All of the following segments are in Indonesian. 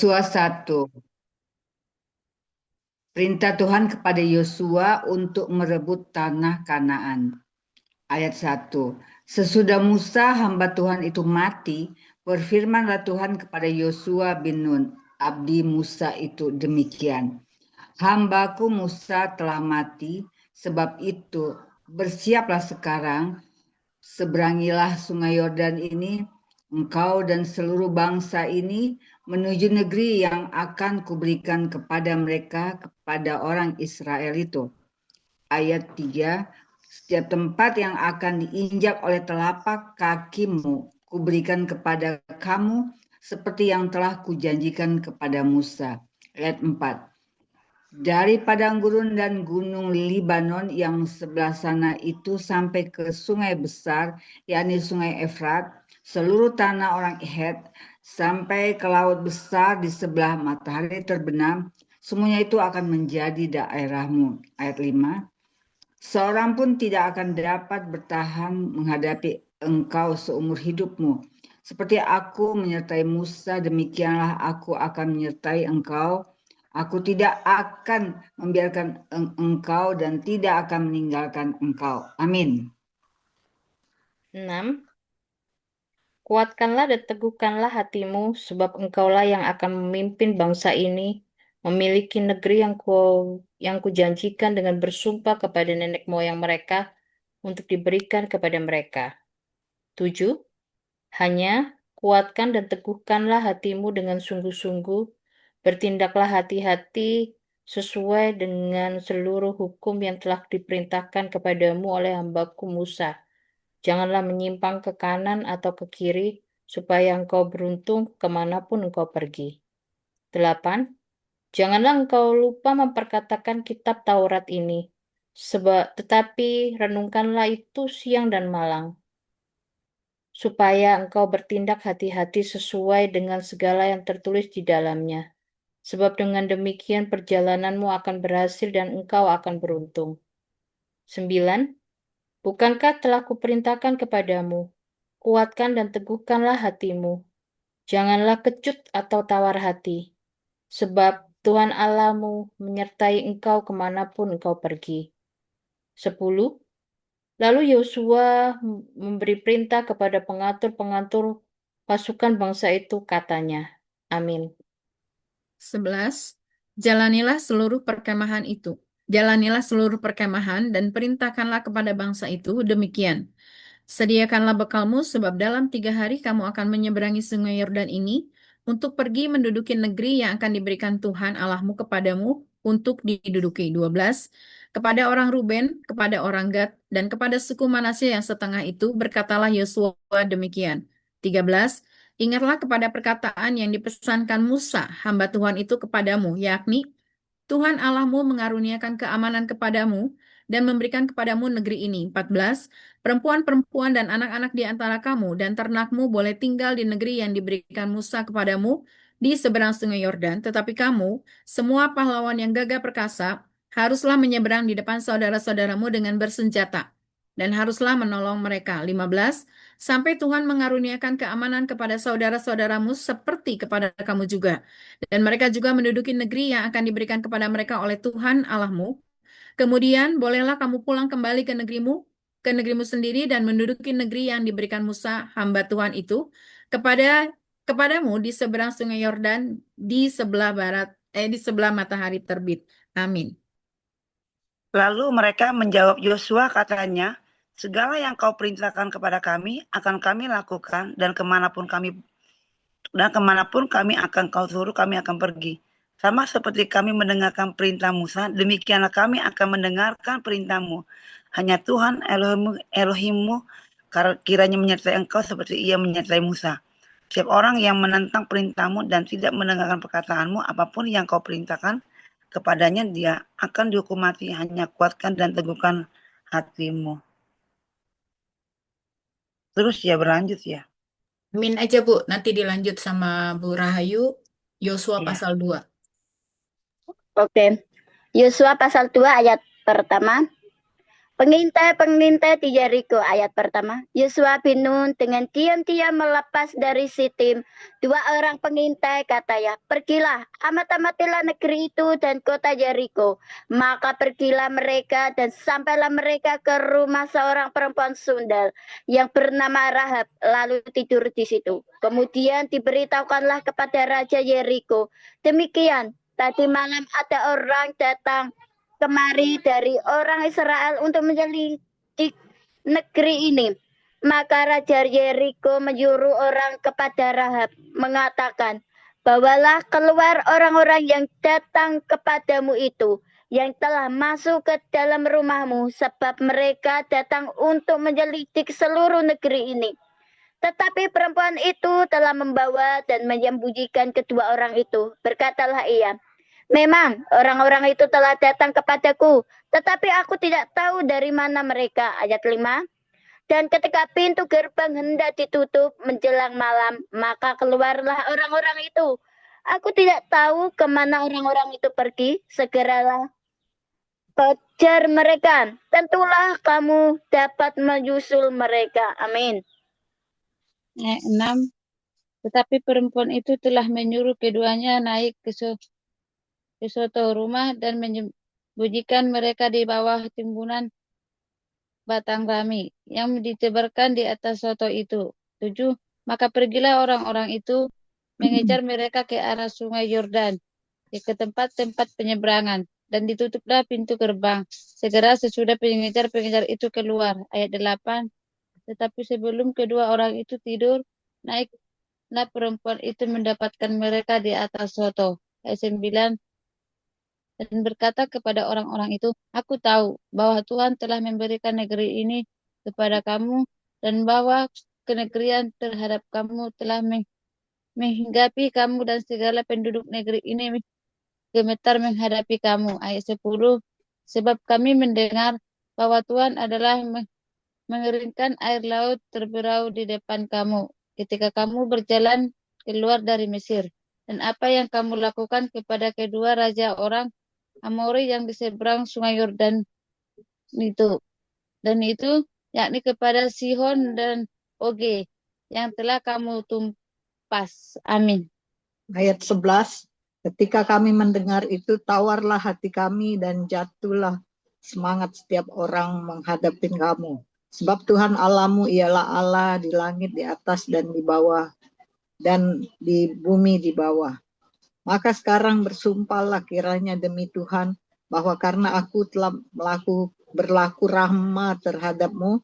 Yosua 1. Perintah Tuhan kepada Yosua untuk merebut tanah Kanaan. Ayat 1. Sesudah Musa hamba Tuhan itu mati, berfirmanlah Tuhan kepada Yosua bin Nun, abdi Musa itu demikian. Hambaku Musa telah mati, sebab itu bersiaplah sekarang, seberangilah sungai Yordan ini, engkau dan seluruh bangsa ini menuju negeri yang akan kuberikan kepada mereka, kepada orang Israel itu. Ayat 3, setiap tempat yang akan diinjak oleh telapak kakimu, kuberikan kepada kamu, seperti yang telah kujanjikan kepada Musa. Ayat 4, dari padang gurun dan gunung Libanon yang sebelah sana itu sampai ke sungai besar, yakni sungai Efrat, seluruh tanah orang Het, sampai ke laut besar di sebelah matahari terbenam, semuanya itu akan menjadi daerahmu. Ayat 5, seorang pun tidak akan dapat bertahan menghadapi engkau seumur hidupmu. Seperti aku menyertai Musa, demikianlah aku akan menyertai engkau. Aku tidak akan membiarkan engkau dan tidak akan meninggalkan engkau. Amin. 6. Kuatkanlah dan teguhkanlah hatimu, sebab engkaulah yang akan memimpin bangsa ini, memiliki negeri yang kujanjikan dengan bersumpah kepada nenek moyang mereka untuk diberikan kepada mereka. 7. Hanya kuatkan dan teguhkanlah hatimu dengan sungguh-sungguh, bertindaklah hati-hati sesuai dengan seluruh hukum yang telah diperintahkan kepadamu oleh hambaku Musa. Janganlah menyimpang ke kanan atau ke kiri, supaya engkau beruntung kemanapun engkau pergi. 8. Janganlah engkau lupa memperkatakan kitab Taurat ini, tetapi renungkanlah itu siang dan malam, supaya engkau bertindak hati-hati sesuai dengan segala yang tertulis di dalamnya. Sebab dengan demikian perjalananmu akan berhasil dan engkau akan beruntung. 9. Bukankah telah kuperintahkan kepadamu, kuatkan dan teguhkanlah hatimu. Janganlah kecut atau tawar hati, sebab Tuhan Allahmu menyertai engkau kemanapun engkau pergi. 10. Lalu Yosua memberi perintah kepada pengatur-pengatur pasukan bangsa itu, katanya. Amin. 11. Jalanilah seluruh perkemahan itu. Jalanilah seluruh perkemahan dan perintahkanlah kepada bangsa itu demikian. Sediakanlah bekalmu, sebab dalam 3 hari kamu akan menyeberangi sungai Yordan ini untuk pergi menduduki negeri yang akan diberikan Tuhan Allahmu kepadamu untuk diduduki. 12. Kepada orang Ruben, kepada orang Gad, dan kepada suku Manasye yang setengah itu, berkatalah Yosua demikian. 13. Ingatlah kepada perkataan yang dipesankan Musa, hamba Tuhan itu kepadamu, yakni Tuhan Allahmu mengaruniakan keamanan kepadamu dan memberikan kepadamu negeri ini. 14. Perempuan-perempuan dan anak-anak di antara kamu dan ternakmu boleh tinggal di negeri yang diberikan Musa kepadamu di seberang sungai Yordan. Tetapi kamu, semua pahlawan yang gagah perkasa, haruslah menyeberang di depan saudara-saudaramu dengan bersenjata. Dan haruslah menolong mereka. 15. Sampai Tuhan mengaruniakan keamanan kepada saudara-saudaramu seperti kepada kamu juga. Dan mereka juga menduduki negeri yang akan diberikan kepada mereka oleh Tuhan Allahmu. Kemudian bolehlah kamu pulang kembali ke negerimu sendiri dan menduduki negeri yang diberikan Musa hamba Tuhan itu kepadamu di seberang sungai Yordan di sebelah di sebelah matahari terbit. Amin. Lalu mereka menjawab Yosua, katanya, segala yang kau perintahkan kepada kami akan kami lakukan, dan kemanapun kami akan kau suruh, kami akan pergi. Sama seperti kami mendengarkan perintah Musa, demikianlah kami akan mendengarkan perintahmu. Hanya Tuhan Elohimmu kiranya menyertai engkau seperti ia menyertai Musa. Setiap orang yang menentang perintahmu dan tidak mendengarkan perkataanmu, apapun yang kau perintahkan kepadanya, dia akan dihukum mati. Hanya kuatkan dan teguhkan hatimu. Terus ya berlanjut ya. Amin aja Bu, nanti dilanjut sama Bu Rahayu, Yosua Ya. pasal 2. Oke. Yosua pasal 2 ayat pertama. Pengintai-pengintai di Yeriko, ayat pertama. Yosua bin Nun dengan diam-diam melepas dari Sitim 2 orang pengintai, katanya, pergilah, amat-amatilah negeri itu dan kota Yeriko. Maka pergilah mereka dan sampailah mereka ke rumah seorang perempuan sundal yang bernama Rahab, lalu tidur di situ. Kemudian diberitahukanlah kepada Raja Yeriko, demikian, tadi malam ada orang datang kemari dari orang Israel untuk menyelidik negeri ini. Maka Raja Yeriko menyuruh orang kepada Rahab, mengatakan, bawalah keluar orang-orang yang datang kepadamu itu, yang telah masuk ke dalam rumahmu, sebab mereka datang untuk menyelidik seluruh negeri ini. Tetapi perempuan itu telah membawa dan menyembunyikan kedua orang itu. Berkatalah ia, memang orang-orang itu telah datang kepadaku, tetapi aku tidak tahu dari mana mereka. Ayat 5. Dan ketika pintu gerbang hendak ditutup menjelang malam, maka keluarlah orang-orang itu. Aku tidak tahu kemana orang-orang itu pergi. Segeralah kejar mereka. Tentulah kamu dapat menyusul mereka. Amin. 6. Tetapi perempuan itu telah menyuruh keduanya naik ke suatu rumah dan menyembunyikan mereka di bawah timbunan batang rami yang ditebarkan di atas soto itu. 7. Maka pergilah orang-orang itu mengejar mereka ke arah sungai Yordan, ke tempat-tempat penyeberangan, dan ditutuplah pintu gerbang. Segera sesudah pengejar-pengejar itu keluar. Ayat 8. Tetapi sebelum kedua orang itu tidur, naiklah perempuan itu mendapatkan mereka di atas soto. Ayat 9. Dan berkata kepada orang-orang itu, aku tahu bahwa Tuhan telah memberikan negeri ini kepada kamu, dan bahwa kenegrian terhadap kamu telah menghinggapi kamu, dan segala penduduk negeri ini gemetar menghadapi kamu. Ayat 10. Sebab kami mendengar bahwa Tuhan adalah mengeringkan air laut terberau di depan kamu ketika kamu berjalan keluar dari Mesir, dan apa yang kamu lakukan kepada kedua raja orang Amori yang di seberang sungai Yordan itu, dan itu yakni kepada Sihon dan Oge yang telah kamu tumpas. Amin. Ayat 11. Ketika kami mendengar itu, tawarlah hati kami dan jatuhlah semangat setiap orang menghadapi kamu. Sebab Tuhan Allahmu ialah Allah di langit di atas dan di bawah, dan di bumi di bawah. Maka sekarang bersumpahlah kiranya demi Tuhan, bahwa karena aku telah berlaku rahmat terhadapmu,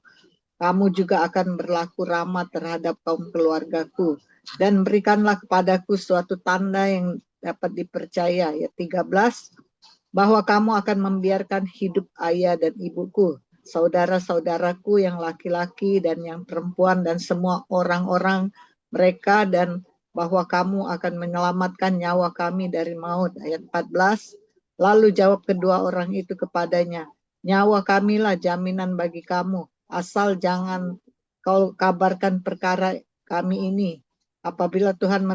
kamu juga akan berlaku rahmat terhadap kaum keluargaku. Dan berikanlah kepadaku suatu tanda yang dapat dipercaya. Ayat 13. Bahwa kamu akan membiarkan hidup ayah dan ibuku, saudara-saudaraku yang laki-laki dan yang perempuan, dan semua orang-orang mereka, dan bahwa kamu akan menyelamatkan nyawa kami dari maut. Ayat 14. Lalu jawab kedua orang itu kepadanya, nyawa kamilah jaminan bagi kamu, asal jangan kau kabarkan perkara kami ini. Apabila Tuhan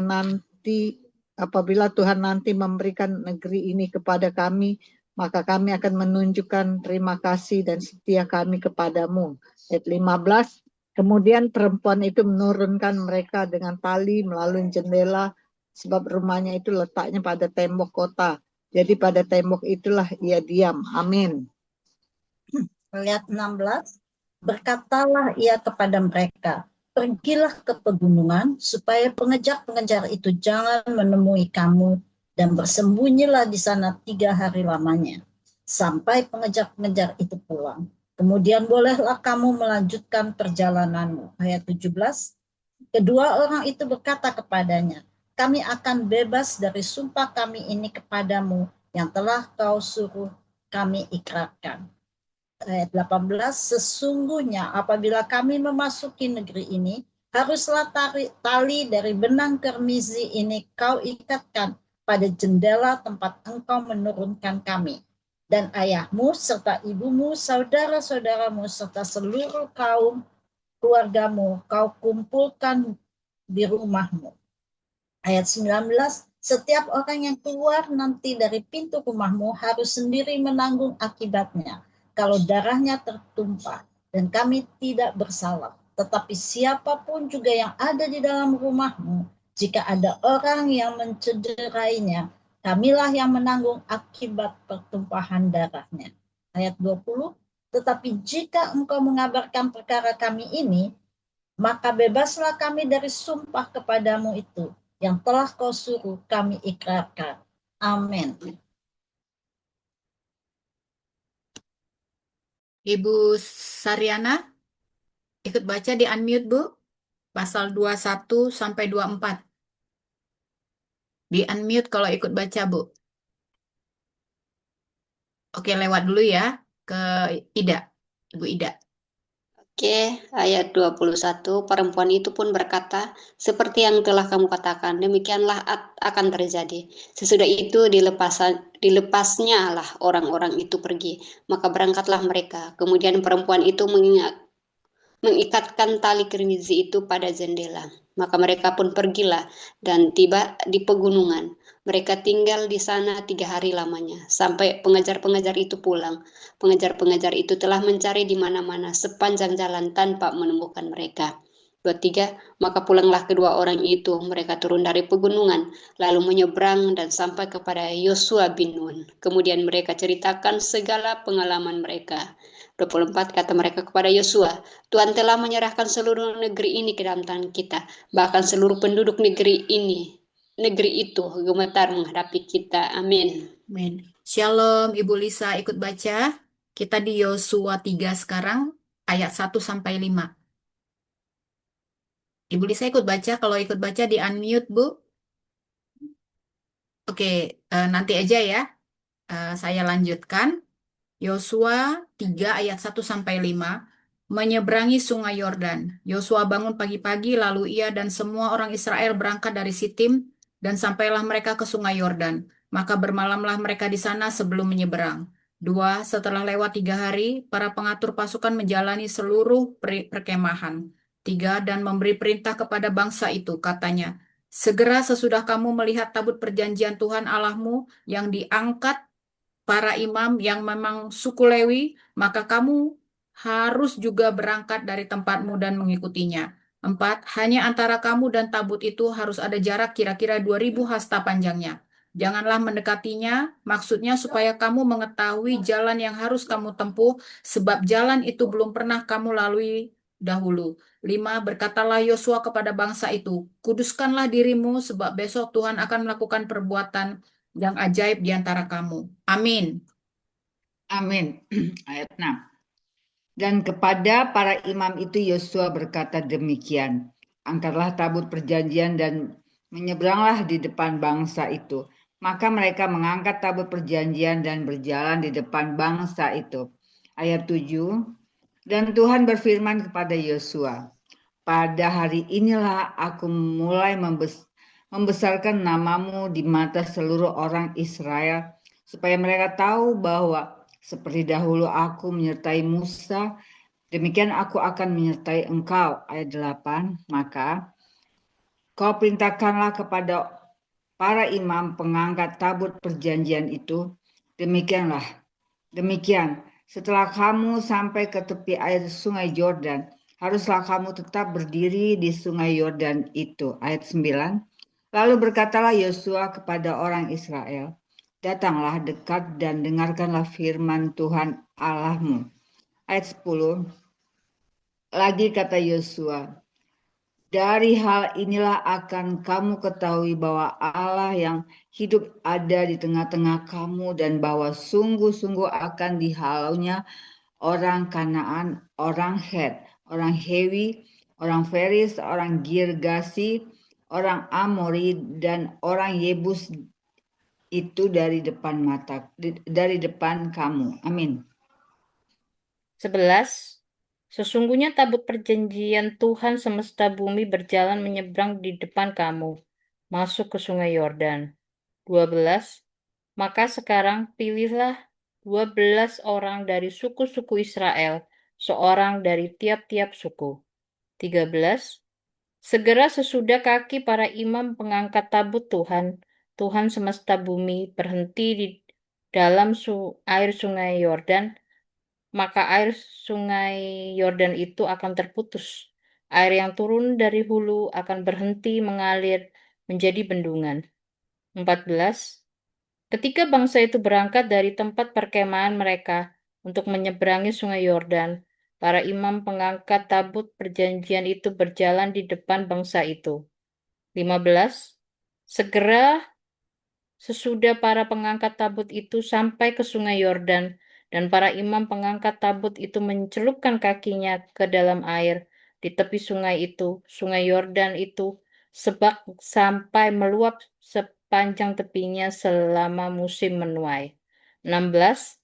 nanti memberikan negeri ini kepada kami, maka kami akan menunjukkan terima kasih dan setia kami kepadamu. Ayat 15. Kemudian perempuan itu menurunkan mereka dengan tali melalui jendela, sebab rumahnya itu letaknya pada tembok kota. Jadi pada tembok itulah ia diam. Amin. Ayat 16. Berkatalah ia kepada mereka, pergilah ke pegunungan, supaya pengejar-pengejar itu jangan menemui kamu, dan bersembunyilah di sana 3 hari lamanya, sampai pengejar-pengejar itu pulang. Kemudian bolehlah kamu melanjutkan perjalananmu. Ayat 17. Kedua orang itu berkata kepadanya, kami akan bebas dari sumpah kami ini kepadamu, yang telah kau suruh kami ikrarkan. Ayat 18. Sesungguhnya apabila kami memasuki negeri ini, haruslah tali dari benang kermizi ini kau ikatkan pada jendela tempat engkau menurunkan kami. Dan ayahmu serta ibumu, saudara-saudaramu, serta seluruh kaum keluargamu kau kumpulkan di rumahmu. Ayat 19. Setiap orang yang keluar nanti dari pintu rumahmu harus sendiri menanggung akibatnya. kalau darahnya tertumpah dan kami tidak bersalah. Tetapi siapapun juga yang ada di dalam rumahmu, jika ada orang yang mencederainya, kamilah yang menanggung akibat pertumpahan darahnya. Ayat 20, tetapi jika engkau mengabarkan perkara kami ini, maka bebaslah kami dari sumpah kepadamu itu, yang telah kau suruh kami ikrarkan. Amin. Ibu Saryana, ikut baca di unmute, Bu. Pasal 21 sampai 24. Di unmute kalau ikut baca, Bu. Oke, lewat dulu ya ke Ida. Ibu Ida. Oke, ayat 21, perempuan itu pun berkata, seperti yang telah kamu katakan, demikianlah akan terjadi. Sesudah itu dilepasnya lah orang-orang itu pergi, maka berangkatlah mereka. Kemudian perempuan itu mengikatkan tali kermizi itu pada jendela. Maka mereka pun pergilah dan tiba di pegunungan. Mereka tinggal di sana 3 hari lamanya, sampai pengejar-pengejar itu pulang. Pengejar-pengejar itu telah mencari di mana-mana sepanjang jalan tanpa menemukan mereka. 23, maka pulanglah kedua orang itu, mereka turun dari pegunungan, lalu menyeberang dan sampai kepada Yosua bin Nun. Kemudian mereka ceritakan segala pengalaman mereka. 24, kata mereka kepada Yosua, Tuhan telah menyerahkan seluruh negeri ini ke dalam tangan kita, bahkan seluruh penduduk negeri itu gemetar menghadapi kita. Amin. Amin. Shalom, Ibu Lisa ikut baca. Kita di Yosua 3 sekarang, ayat 1 sampai 5. Ibu Lisa ikut baca, kalau ikut baca di unmute, Bu. Oke, nanti aja ya. Saya lanjutkan. Yosua 3 ayat 1 sampai 5. Menyeberangi sungai Yordan. Yosua bangun pagi-pagi, lalu ia dan semua orang Israel berangkat dari Sitim, dan sampailah mereka ke sungai Yordan. Maka bermalamlah mereka di sana sebelum menyeberang. 2. Setelah lewat 3 hari, para pengatur pasukan menjalani seluruh perkemahan. 3. Dan memberi perintah kepada bangsa itu, katanya, segera sesudah kamu melihat tabut perjanjian Tuhan Allahmu yang diangkat para imam yang memang suku Lewi, maka kamu harus juga berangkat dari tempatmu dan mengikutinya. 4. Hanya antara kamu dan tabut itu harus ada jarak kira-kira 2000 hasta panjangnya. Janganlah mendekatinya, maksudnya supaya kamu mengetahui jalan yang harus kamu tempuh, sebab jalan itu belum pernah kamu lalui dahulu. 5. Berkatalah Yosua kepada bangsa itu, kuduskanlah dirimu, sebab besok Tuhan akan melakukan perbuatan yang ajaib di antara kamu. Amin. Amin. Ayat 6. Dan kepada para imam itu Yosua berkata demikian, angkatlah tabut perjanjian dan menyeberanglah di depan bangsa itu. Maka mereka mengangkat tabut perjanjian dan berjalan di depan bangsa itu. Ayat 7. Dan Tuhan berfirman kepada Yosua, pada hari inilah aku mulai membesarkan namamu di mata seluruh orang Israel, supaya mereka tahu bahwa seperti dahulu aku menyertai Musa, demikian aku akan menyertai engkau. Ayat 8, maka kau perintahkanlah kepada para imam pengangkat tabut perjanjian itu, demikian, setelah kamu sampai ke tepi air sungai Yordan, haruslah kamu tetap berdiri di sungai Yordan itu. Ayat 9, lalu berkatalah Yosua kepada orang Israel, datanglah dekat dan dengarkanlah firman Tuhan Allahmu. Ayat 10, lagi kata Yosua, dari hal inilah akan kamu ketahui bahwa Allah yang hidup ada di tengah-tengah kamu, dan bahwa sungguh-sungguh akan dihalaunya orang Kanaan, orang Het, orang Hewi, orang Feris, orang Girgasi, orang Amori, dan orang Yebus itu dari depan kamu. Amin. 11. Sesungguhnya tabut perjanjian Tuhan semesta bumi berjalan menyeberang di depan kamu, masuk ke sungai Yordan. 12. Maka sekarang pilihlah 12 orang dari suku-suku Israel, seorang dari tiap-tiap suku. 13. Segera sesudah kaki para imam pengangkat tabut Tuhan semesta bumi berhenti di dalam air sungai Yordan, maka air sungai Yordan itu akan terputus. Air yang turun dari hulu akan berhenti mengalir menjadi bendungan. 14. Ketika bangsa itu berangkat dari tempat perkemahan mereka untuk menyeberangi sungai Yordan, para imam pengangkat tabut perjanjian itu berjalan di depan bangsa itu. 15. Segera sesudah para pengangkat tabut itu sampai ke sungai Yordan, dan para imam pengangkat tabut itu mencelupkan kakinya ke dalam air di tepi sungai itu, sungai Yordan itu, sebab sampai meluap sepanjang tepinya selama musim menuai. 16.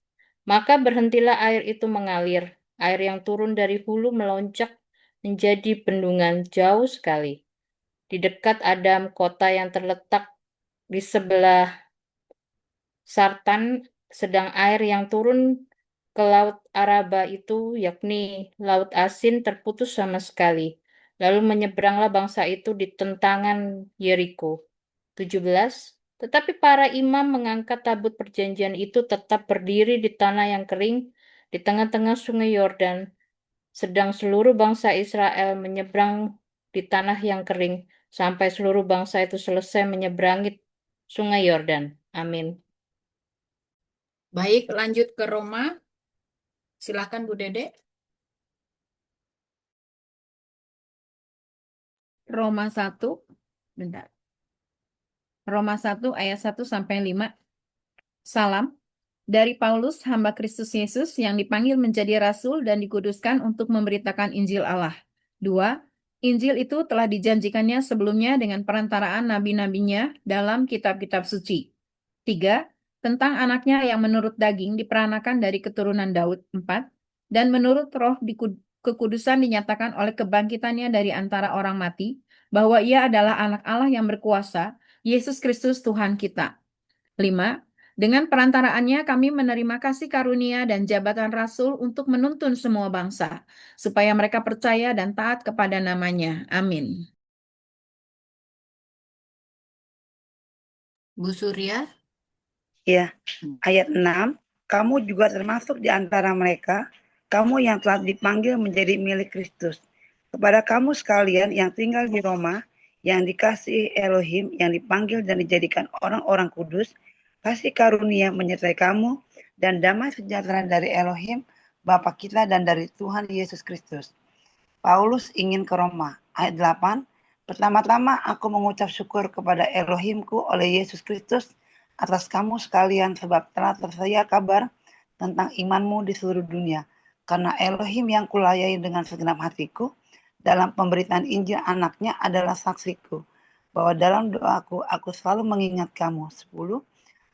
Maka berhentilah air itu mengalir. Air yang turun dari hulu melonjak menjadi bendungan jauh sekali. Di dekat Adam, kota yang terletak di sebelah Sartan, sedang air yang turun ke Laut Araba itu, yakni Laut Asin, terputus sama sekali. Lalu menyeberanglah bangsa itu di tentangan Yeriko. 17. Tetapi para imam mengangkat tabut perjanjian itu tetap berdiri di tanah yang kering di tengah-tengah sungai Yordan, sedang seluruh bangsa Israel menyeberang di tanah yang kering sampai seluruh bangsa itu selesai menyeberangi sungai Yordan. Amin. Baik, lanjut ke Roma. Silakan Bu Dede. Roma 1. Bentar. Roma 1 ayat 1 sampai 5. Salam dari Paulus, hamba Kristus Yesus yang dipanggil menjadi rasul dan dikuduskan untuk memberitakan Injil Allah. 2. Injil itu telah dijanjikannya sebelumnya dengan perantaraan nabi-nabinya dalam kitab-kitab suci. 3. Tentang anaknya yang menurut daging diperanakan dari keturunan Daud. 4. Dan menurut roh kekudusan dinyatakan oleh kebangkitannya dari antara orang mati, bahwa ia adalah anak Allah yang berkuasa, Yesus Kristus Tuhan kita. 5. Dengan perantaraannya kami menerima kasih karunia dan jabatan rasul untuk menuntun semua bangsa, supaya mereka percaya dan taat kepada namanya. Amin. Bu Surya? Ya, ayat 6, kamu juga termasuk di antara mereka, kamu yang telah dipanggil menjadi milik Kristus. Kepada kamu sekalian yang tinggal di Roma, yang dikasihi Elohim, yang dipanggil dan dijadikan orang-orang kudus, kasih karunia menyertai kamu, dan damai sejahtera dari Elohim, Bapa kita dan dari Tuhan Yesus Kristus. Paulus ingin ke Roma. Ayat 8, pertama-tama aku mengucap syukur kepada Elohimku oleh Yesus Kristus atas kamu sekalian, sebab telah tersedia kabar tentang imanmu di seluruh dunia. Karena Elohim yang kulayani dengan segenap hatiku dalam pemberitaan Injil anaknya adalah saksiku, bahwa dalam doaku aku selalu mengingat kamu. 10.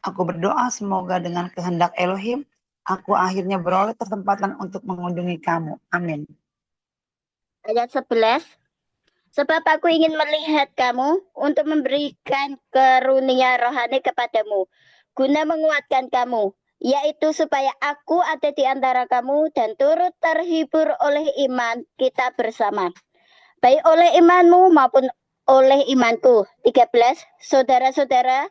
Aku berdoa semoga dengan kehendak Elohim aku akhirnya beroleh kesempatan untuk mengunjungi kamu. Amin. Ayat 11. Sebab aku ingin melihat kamu untuk memberikan karunia rohani kepadamu, guna menguatkan kamu, yaitu supaya aku ada di antara kamu dan turut terhibur oleh iman kita bersama, baik oleh imanmu maupun oleh imanku. 13. Saudara-saudara,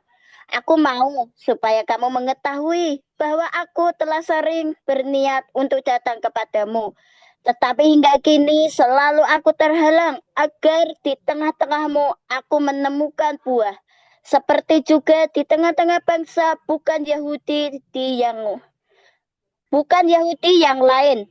aku mau supaya kamu mengetahui bahwa aku telah sering berniat untuk datang kepadamu, tetapi hingga kini selalu aku terhalang agar di tengah-tengahmu aku menemukan buah, seperti juga di tengah-tengah bangsa bukan Yahudi yang lain.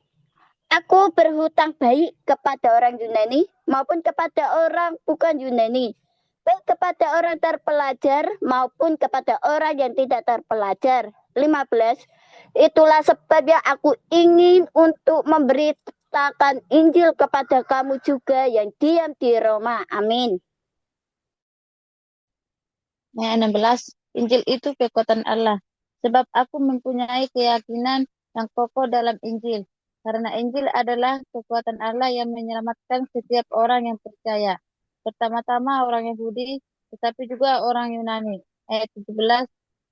Aku berhutang baik kepada orang Yunani maupun kepada orang bukan Yunani, baik kepada orang terpelajar maupun kepada orang yang tidak terpelajar. 15. Itulah sebabnya aku ingin untuk memberitakan Injil kepada kamu juga yang diam di Roma. Amin. Ayat 16. Injil itu kekuatan Allah, sebab aku mempunyai keyakinan yang kokoh dalam Injil, karena Injil adalah kekuatan Allah yang menyelamatkan setiap orang yang percaya, pertama-tama orang Yahudi, tetapi juga orang Yunani. Ayat 17.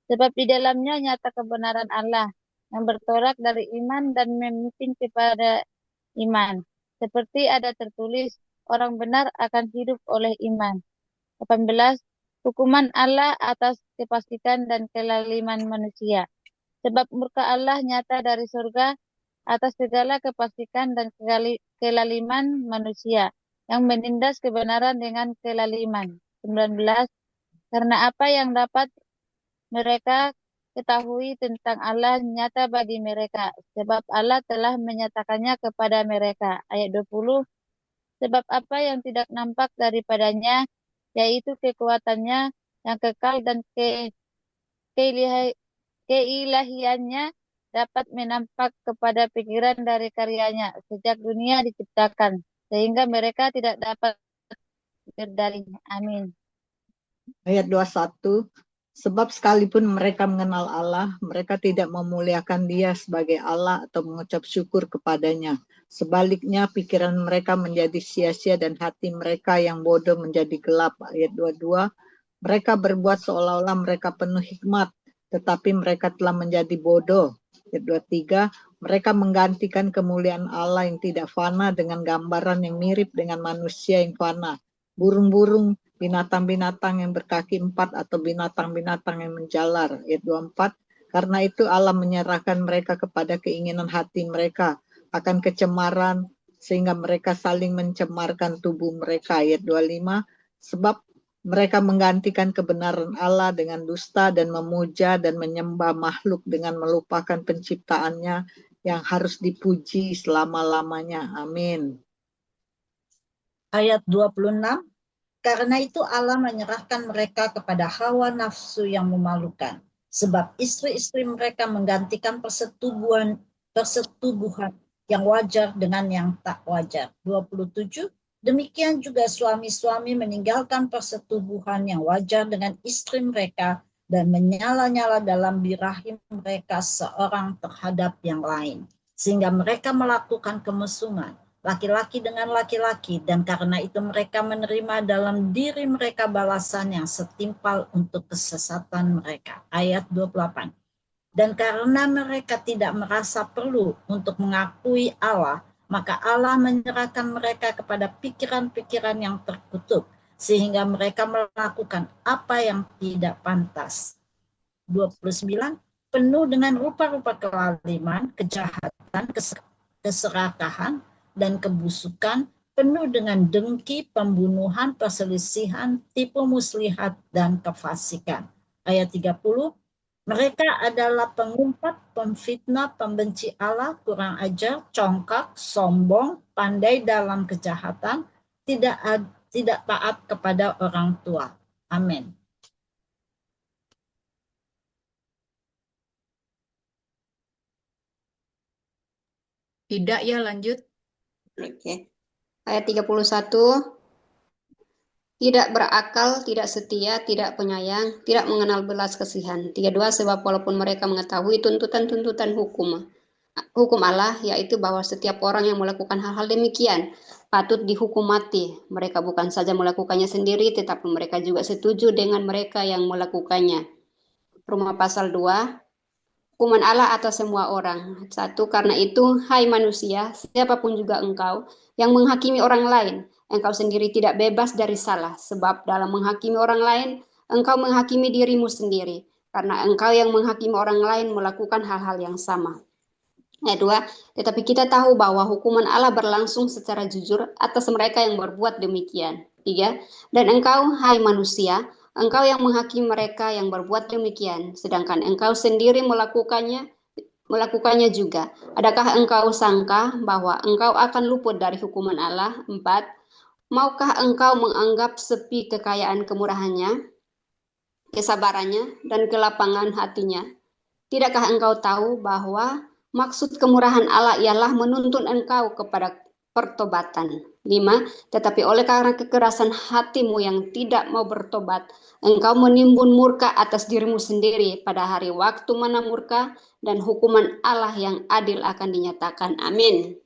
Sebab di dalamnya nyata kebenaran Allah yang bertolak dari iman dan memimpin kepada iman. Seperti ada tertulis, orang benar akan hidup oleh iman. 18. Hukuman Allah atas kefasikan dan kelaliman manusia. Sebab murka Allah nyata dari surga atas segala kefasikan dan kelaliman manusia yang menindas kebenaran dengan kelaliman. 19. Karena apa yang dapat mereka ketahui tentang Allah nyata bagi mereka, sebab Allah telah menyatakannya kepada mereka. Ayat 20. Sebab apa yang tidak nampak daripadanya, yaitu kekuatannya yang kekal dan keilahiannya dapat menampak kepada pikiran dari karyanya sejak dunia diciptakan, sehingga mereka tidak dapat berdalih. Amin. Ayat 21, sebab sekalipun mereka mengenal Allah, mereka tidak memuliakan Dia sebagai Allah atau mengucap syukur kepadanya. Sebaliknya, pikiran mereka menjadi sia-sia dan hati mereka yang bodoh menjadi gelap. Ayat 22, mereka berbuat seolah-olah mereka penuh hikmat, tetapi mereka telah menjadi bodoh. Ayat 23, mereka menggantikan kemuliaan Allah yang tidak fana dengan gambaran yang mirip dengan manusia yang fana. Burung-burung, binatang-binatang yang berkaki 4 atau binatang-binatang yang menjalar. Ayat 24, karena itu Allah menyerahkan mereka kepada keinginan hati mereka akan kecemaran, sehingga mereka saling mencemarkan tubuh mereka. Ayat 25, sebab mereka menggantikan kebenaran Allah dengan dusta dan memuja dan menyembah makhluk dengan melupakan penciptaannya yang harus dipuji selama-lamanya. Amin. Ayat 26, karena itu Allah menyerahkan mereka kepada hawa nafsu yang memalukan, sebab istri-istri mereka menggantikan persetubuhan yang wajar dengan yang tak wajar. 27, demikian juga suami-suami meninggalkan persetubuhan yang wajar dengan istri mereka dan menyala-nyala dalam birahi mereka seorang terhadap yang lain, sehingga mereka melakukan kemesungan laki-laki dengan laki-laki, dan karena itu mereka menerima dalam diri mereka balasan yang setimpal untuk kesesatan mereka. Ayat 28. Dan karena mereka tidak merasa perlu untuk mengakui Allah, maka Allah menyerahkan mereka kepada pikiran-pikiran yang terkutuk, sehingga mereka melakukan apa yang tidak pantas. 29. Penuh dengan rupa-rupa kelaliman, kejahatan, keserakahan, dan kebusukan, penuh dengan dengki, pembunuhan, perselisihan, tipu muslihat, dan kefasikan. Ayat 30, mereka adalah pengumpat, pemfitnah, pembenci Allah, kurang ajar, congkak, sombong, pandai dalam kejahatan, tidak taat kepada orang tua. Amin. Tidak ya, lanjut. Oke. Ayat 31, tidak berakal, tidak setia, tidak penyayang, tidak mengenal belas kasihan. 32, sebab walaupun mereka mengetahui tuntutan-tuntutan hukum Allah, yaitu bahwa setiap orang yang melakukan hal-hal demikian patut dihukum mati. Mereka bukan saja melakukannya sendiri, tetapi mereka juga setuju dengan mereka yang melakukannya. Roma pasal 2, hukuman Allah atas semua orang. 1, karena itu, hai manusia, siapapun juga engkau, yang menghakimi orang lain, engkau sendiri tidak bebas dari salah, sebab dalam menghakimi orang lain, engkau menghakimi dirimu sendiri, karena engkau yang menghakimi orang lain melakukan hal-hal yang sama. Ayat 2, tetapi kita tahu bahwa hukuman Allah berlangsung secara jujur atas mereka yang berbuat demikian. 3, dan engkau, hai manusia, engkau yang menghakimi mereka yang berbuat demikian, sedangkan engkau sendiri melakukannya juga. Adakah engkau sangka bahwa engkau akan luput dari hukuman Allah? 4, maukah engkau menganggap sepi kekayaan kemurahannya, kesabarannya, dan kelapangan hatinya? Tidakkah engkau tahu bahwa maksud kemurahan Allah ialah menuntun engkau kepada pertobatan? 5, tetapi oleh karena kekerasan hatimu yang tidak mau bertobat, engkau menimbun murka atas dirimu sendiri pada hari waktu mana murka dan hukuman Allah yang adil akan dinyatakan. Amin.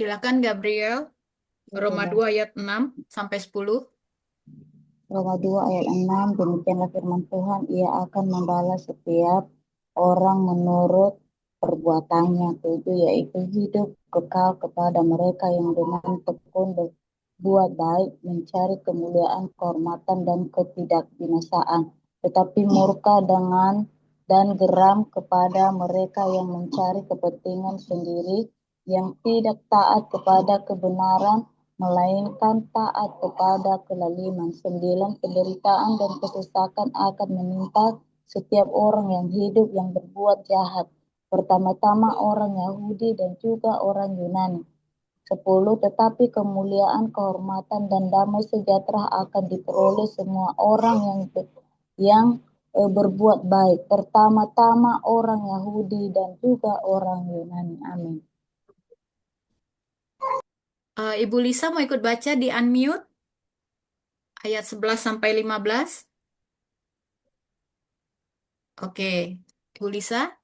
Silakan Gabriel. Roma 2 ayat 6 sampai 10. Roma 2 ayat 6, demikianlah firman Tuhan, ia akan membalas setiap orang menurut perbuatannya. 7, yaitu hidup kekal kepada mereka yang dengan tekun berbuat baik, mencari kemuliaan, kehormatan, dan ketidakbinasaan. tetapi murka dan geram kepada mereka yang mencari kepentingan sendiri, yang tidak taat kepada kebenaran, melainkan taat kepada kelaliman. 9. Penderitaan dan kesesakan akan menimpa setiap orang yang hidup yang berbuat jahat, pertama-tama orang Yahudi dan juga orang Yunani. 10. Tetapi kemuliaan, kehormatan, dan damai sejahtera akan diperoleh semua orang yang berbuat baik, pertama-tama orang Yahudi dan juga orang Yunani. Amin. Ibu Lisa mau ikut baca di unmute ayat 11 sampai 15. Oke, Ibu Lisa.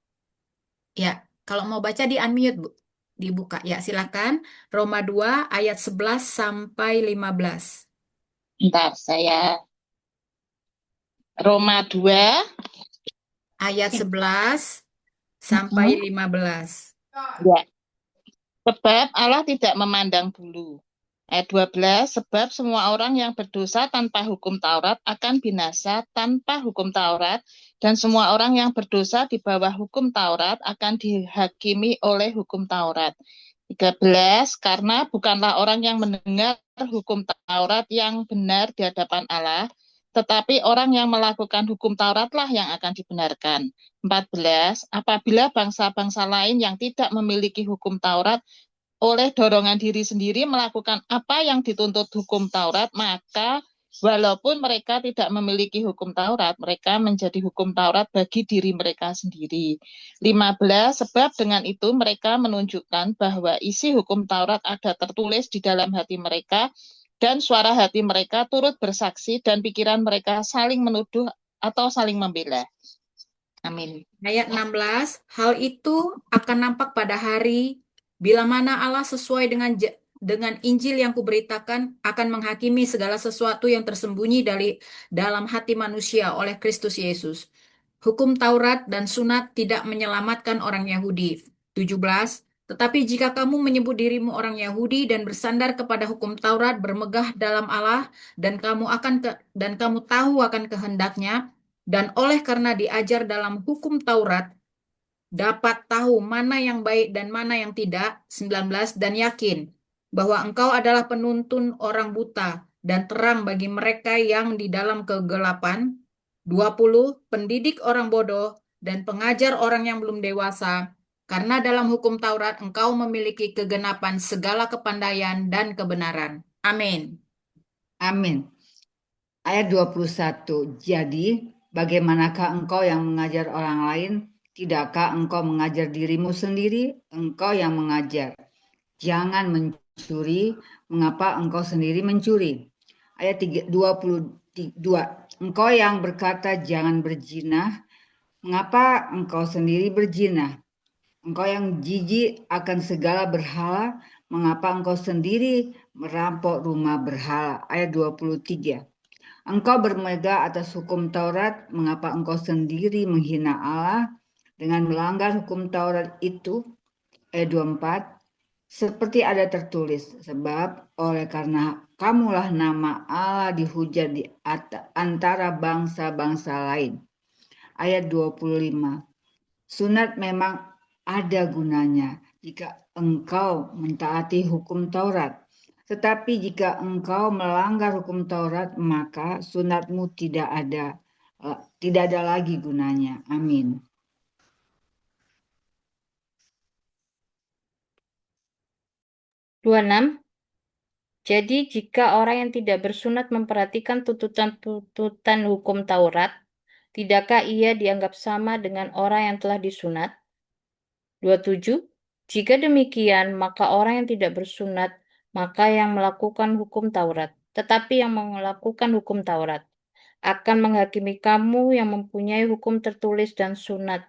Ya, kalau mau baca di unmute, Bu. Dibuka. Ya, silakan. Roma 2 ayat 11 sampai 15. Bentar, saya Roma 2 Ayat 11 sampai 15. ya. Sebab Allah tidak memandang bulu. Ayat 12, sebab semua orang yang berdosa tanpa hukum Taurat akan binasa tanpa hukum Taurat, dan semua orang yang berdosa di bawah hukum Taurat akan dihakimi oleh hukum Taurat. 13, karena bukanlah orang yang mendengar hukum Taurat yang benar di hadapan Allah, tetapi orang yang melakukan hukum Tauratlah yang akan dibenarkan. 14, apabila bangsa-bangsa lain yang tidak memiliki hukum Taurat oleh dorongan diri sendiri melakukan apa yang dituntut hukum Taurat, maka walaupun mereka tidak memiliki hukum Taurat, mereka menjadi hukum Taurat bagi diri mereka sendiri. 15, sebab dengan itu mereka menunjukkan bahwa isi hukum Taurat ada tertulis di dalam hati mereka, dan suara hati mereka turut bersaksi, dan pikiran mereka saling menuduh atau saling membela. Amin. Ayat 16, hal itu akan nampak pada hari bila mana Allah sesuai dengan Injil yang kuberitakan akan menghakimi segala sesuatu yang tersembunyi dalam hati manusia oleh Kristus Yesus. Hukum Taurat dan sunat tidak menyelamatkan orang Yahudi. 17, tetapi jika kamu menyebut dirimu orang Yahudi dan bersandar kepada hukum Taurat, bermegah dalam Allah, dan kamu tahu akan kehendaknya, dan oleh karena diajar dalam hukum Taurat, dapat tahu mana yang baik dan mana yang tidak. 19, dan yakin bahwa engkau adalah penuntun orang buta dan terang bagi mereka yang di dalam kegelapan. 20, pendidik orang bodoh dan pengajar orang yang belum dewasa, karena dalam hukum Taurat engkau memiliki kegenapan segala kepandaian dan kebenaran. Amin. Amin. Ayat 21. Jadi, bagaimanakah engkau yang mengajar orang lain? Tidakkah engkau mengajar dirimu sendiri? Engkau yang mengajar. Jangan mencuri. Mengapa engkau sendiri mencuri? Ayat 22. Engkau yang berkata jangan berzinah. Mengapa engkau sendiri berzinah? Engkau yang jijik akan segala berhala. Mengapa engkau sendiri merampok rumah berhala? Ayat 23. Engkau bermegah atas hukum Taurat, mengapa engkau sendiri menghina Allah dengan melanggar hukum Taurat itu? Ayat 24, seperti ada tertulis, sebab oleh karena kamulah nama Allah dihujat di antara bangsa-bangsa lain. Ayat 25, sunat memang ada gunanya jika engkau mentaati hukum Taurat. Tetapi jika engkau melanggar hukum Taurat, maka sunatmu tidak ada lagi gunanya. Amin. Jadi jika orang yang tidak bersunat memperhatikan tuntutan hukum Taurat, tidakkah ia dianggap sama dengan orang yang telah disunat? 27. Jika demikian, maka orang yang tidak bersunat, maka yang melakukan hukum Taurat, tetapi yang melakukan hukum Taurat, akan menghakimi kamu yang mempunyai hukum tertulis dan sunat,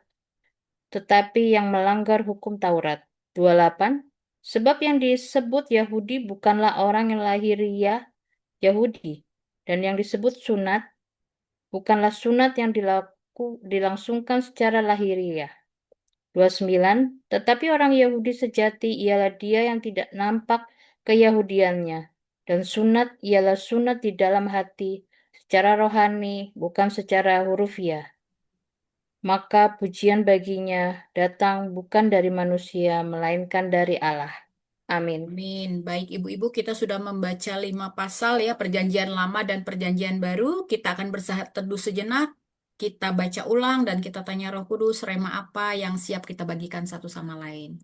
tetapi yang melanggar hukum Taurat. 28. Sebab yang disebut Yahudi bukanlah orang yang lahiriah Yahudi, dan yang disebut sunat bukanlah sunat yang dilangsungkan secara lahiriah. 29. Tetapi orang Yahudi sejati ialah dia yang tidak nampak keyahudiannya, dan sunat ialah sunat di dalam hati, secara rohani, bukan secara hurufiah. Maka pujian baginya datang bukan dari manusia, melainkan dari Allah. Amin. Amin. Baik, ibu-ibu, kita sudah membaca 5 pasal ya, Perjanjian Lama dan Perjanjian Baru. Kita akan bersahat teduh sejenak. Kita baca ulang dan kita tanya Roh Kudus, rema apa yang siap kita bagikan satu sama lain.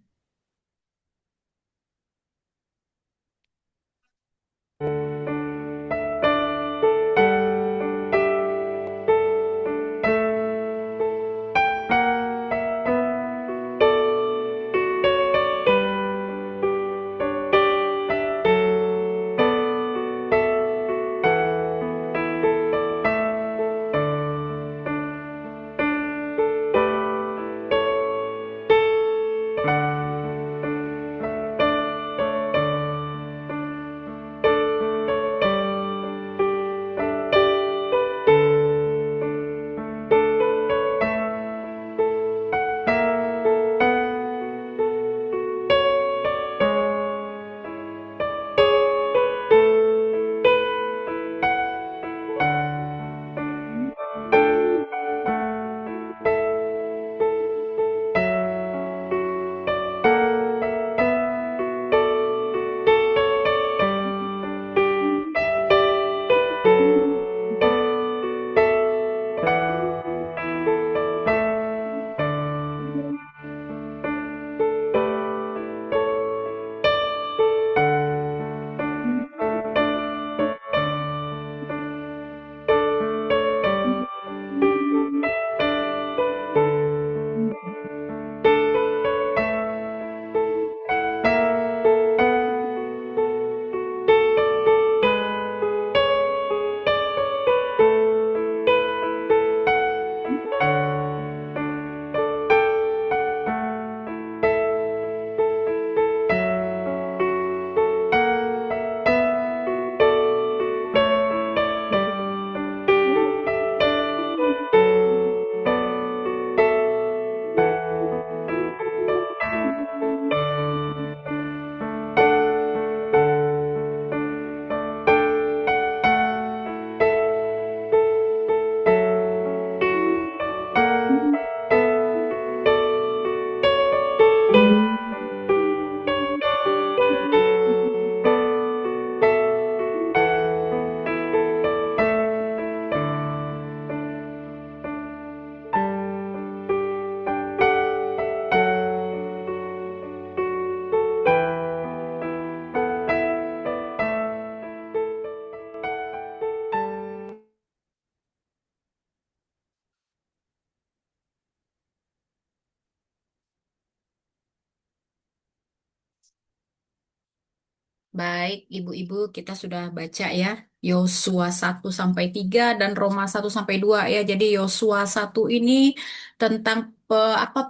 Baik, ibu-ibu, kita sudah baca ya Yosua 1 sampai 3 dan Roma 1 sampai 2 ya. Jadi Yosua 1 ini tentang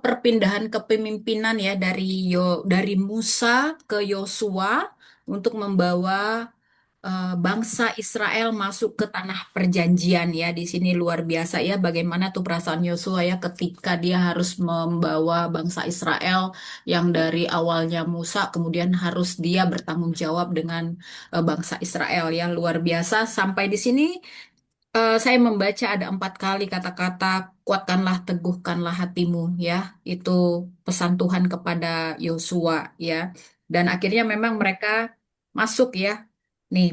perpindahan kepemimpinan ya dari Musa ke Yosua untuk membawa bangsa Israel masuk ke tanah perjanjian ya. Di sini luar biasa ya bagaimana tuh perasaan Yosua ya ketika dia harus membawa bangsa Israel yang dari awalnya Musa kemudian harus dia bertanggung jawab dengan bangsa Israel ya. Luar biasa. Sampai di sini saya membaca ada 4 kali kata-kata kuatkanlah, teguhkanlah hatimu ya. Itu pesan Tuhan kepada Yosua ya. Dan akhirnya memang mereka masuk ya. Nih,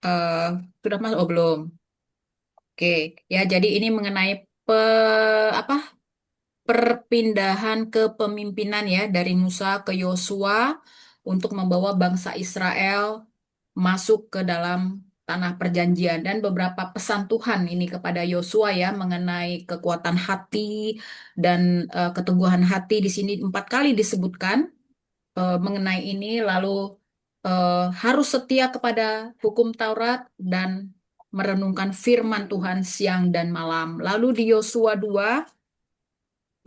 eh, sudah masuk, oh belum. Oke, ya jadi ini mengenai apa perpindahan kepemimpinan ya dari Musa ke Yosua untuk membawa bangsa Israel masuk ke dalam tanah perjanjian dan beberapa pesan Tuhan ini kepada Yosua ya mengenai kekuatan hati dan keteguhan hati di sini 4 kali disebutkan mengenai ini lalu harus setia kepada hukum Taurat dan merenungkan firman Tuhan siang dan malam. Lalu di Yosua 2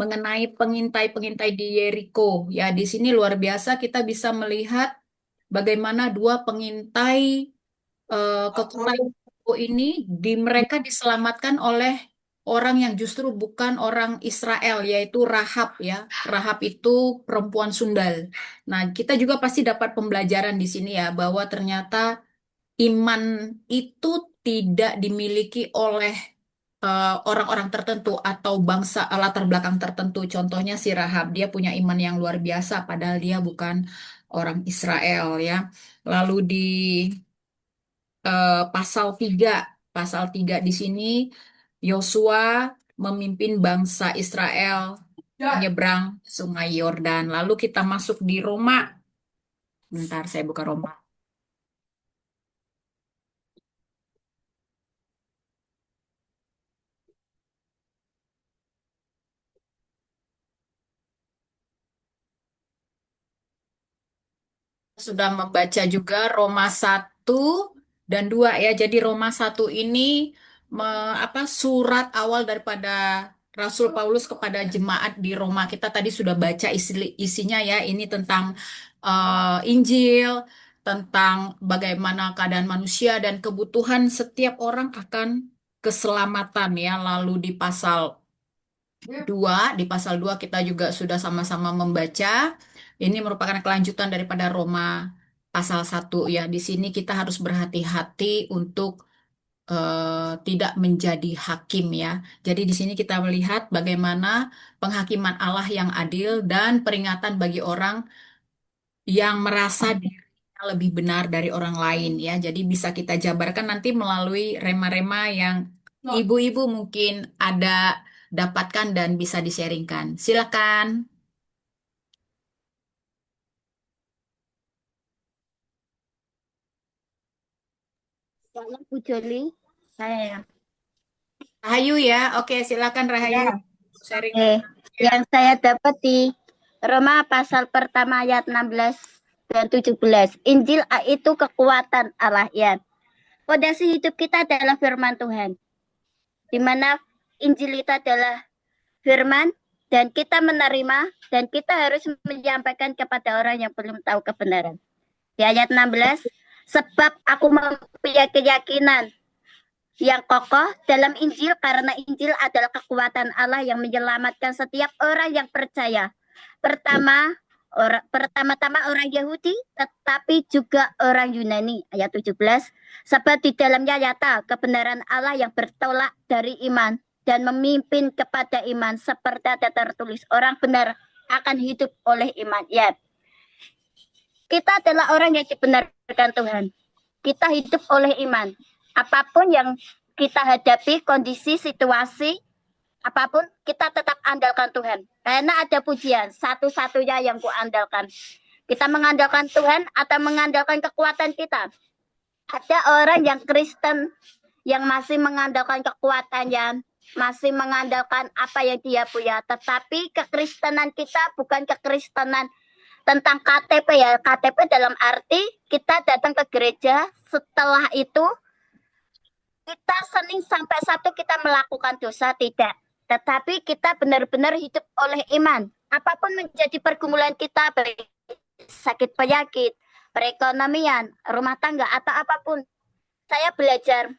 mengenai pengintai-pengintai di Yeriko. Ya, di sini luar biasa kita bisa melihat bagaimana 2 pengintai ke kota Yeriko ini mereka diselamatkan oleh orang yang justru bukan orang Israel, yaitu Rahab ya. Rahab itu perempuan sundal. Nah, kita juga pasti dapat pembelajaran di sini ya bahwa ternyata iman itu tidak dimiliki oleh orang-orang tertentu atau bangsa latar belakang tertentu. Contohnya si Rahab, dia punya iman yang luar biasa padahal dia bukan orang Israel ya. Lalu di pasal 3 di sini Yosua memimpin bangsa Israel menyeberang Sungai Yordan. Lalu kita masuk di Roma. Bentar, saya buka Roma. Sudah membaca juga Roma 1 dan 2 ya. Jadi Roma 1 ini surat awal daripada Rasul Paulus kepada jemaat di Roma. Kita tadi sudah baca isinya ya. Ini tentang Injil, tentang bagaimana keadaan manusia dan kebutuhan setiap orang akan keselamatan ya. Lalu di pasal 2 kita juga sudah sama-sama membaca. Ini merupakan kelanjutan daripada Roma pasal 1 ya. Di sini kita harus berhati-hati untuk tidak menjadi hakim ya. Jadi di sini kita melihat bagaimana penghakiman Allah yang adil dan peringatan bagi orang yang merasa dirinya lebih benar dari orang lain ya. Jadi bisa kita jabarkan nanti melalui rema-rema yang ibu-ibu mungkin ada dapatkan dan bisa di-sharingkan. Silakan. Kalau Bu Joli, saya. Rahayu ya. Oke, silakan Rahayu. Sharing. Yang saya dapat di Roma pasal pertama ayat 16 dan 17. Injil itu kekuatan Allah ya. Fondasi hidup kita adalah firman Tuhan. Di mana Injil itu adalah firman dan kita menerima dan kita harus menyampaikan kepada orang yang belum tahu kebenaran. Di ayat 16, sebab aku mempunyai keyakinan yang kokoh dalam Injil karena Injil adalah kekuatan Allah yang menyelamatkan setiap orang yang percaya. Pertama-tama orang Yahudi tetapi juga orang Yunani. Ayat 17, sebab di dalamnya nyata kebenaran Allah yang bertolak dari iman dan memimpin kepada iman seperti ada tertulis orang benar akan hidup oleh iman. Ya. Kita adalah orang yang dibenarkan Tuhan. Kita hidup oleh iman. Apapun yang kita hadapi, kondisi, situasi, apapun, kita tetap andalkan Tuhan. Karena ada pujian, satu-satunya yang kuandalkan. Kita mengandalkan Tuhan atau mengandalkan kekuatan kita. Ada orang yang Kristen yang masih mengandalkan kekuatannya, masih mengandalkan apa yang dia punya. Tetapi kekristenan kita bukan kekristenan tentang KTP ya. KTP dalam arti kita datang ke gereja, setelah itu kita Senin sampai Sabtu kita melakukan dosa, tidak. Tetapi kita benar-benar hidup oleh iman. Apapun menjadi pergumulan kita, baik sakit penyakit, perekonomian, rumah tangga, atau apapun. Saya belajar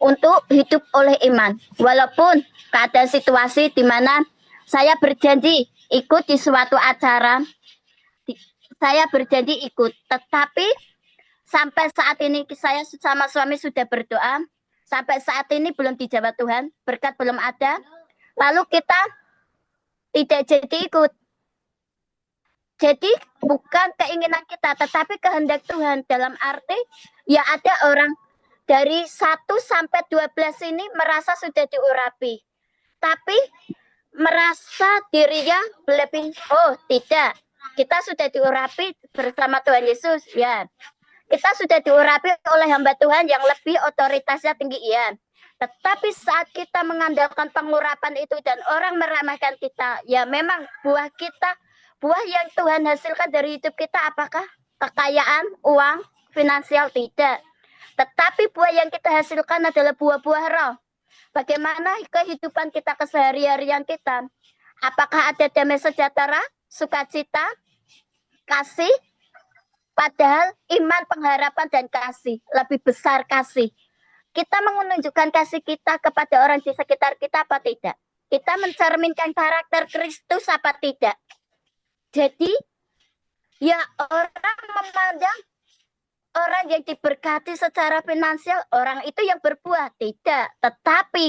untuk hidup oleh iman. Walaupun keadaan situasi di mana saya berjanji ikut di suatu acara, saya berjanji ikut. Tetapi sampai saat ini saya sama suami sudah berdoa. Sampai saat ini belum dijawab Tuhan. Berkat belum ada. Lalu kita tidak jadi ikut. Jadi bukan keinginan kita, tetapi kehendak Tuhan. Dalam arti, ya ada orang dari 1 sampai 12 ini merasa sudah diurapi. Tapi merasa dirinya lebih, oh tidak. Kita sudah diurapi bersama Tuhan Yesus. Ya. Kita sudah diurapi oleh hamba Tuhan yang lebih otoritasnya tinggi. Ya. Tetapi saat kita mengandalkan pengurapan itu dan orang meremehkan kita, ya memang buah kita, buah yang Tuhan hasilkan dari hidup kita apakah kekayaan, uang, finansial? Tidak. Tetapi buah yang kita hasilkan adalah buah-buah roh. Bagaimana kehidupan kita, keseharian kita? Apakah ada damai sejahtera, sukacita, kasih? Padahal iman, pengharapan, dan kasih. Lebih besar kasih. Kita menunjukkan kasih kita kepada orang di sekitar kita apa tidak? Kita mencerminkan karakter Kristus apa tidak? Jadi, ya orang memandang orang yang diberkati secara finansial, orang itu yang berbuah. Tidak. Tetapi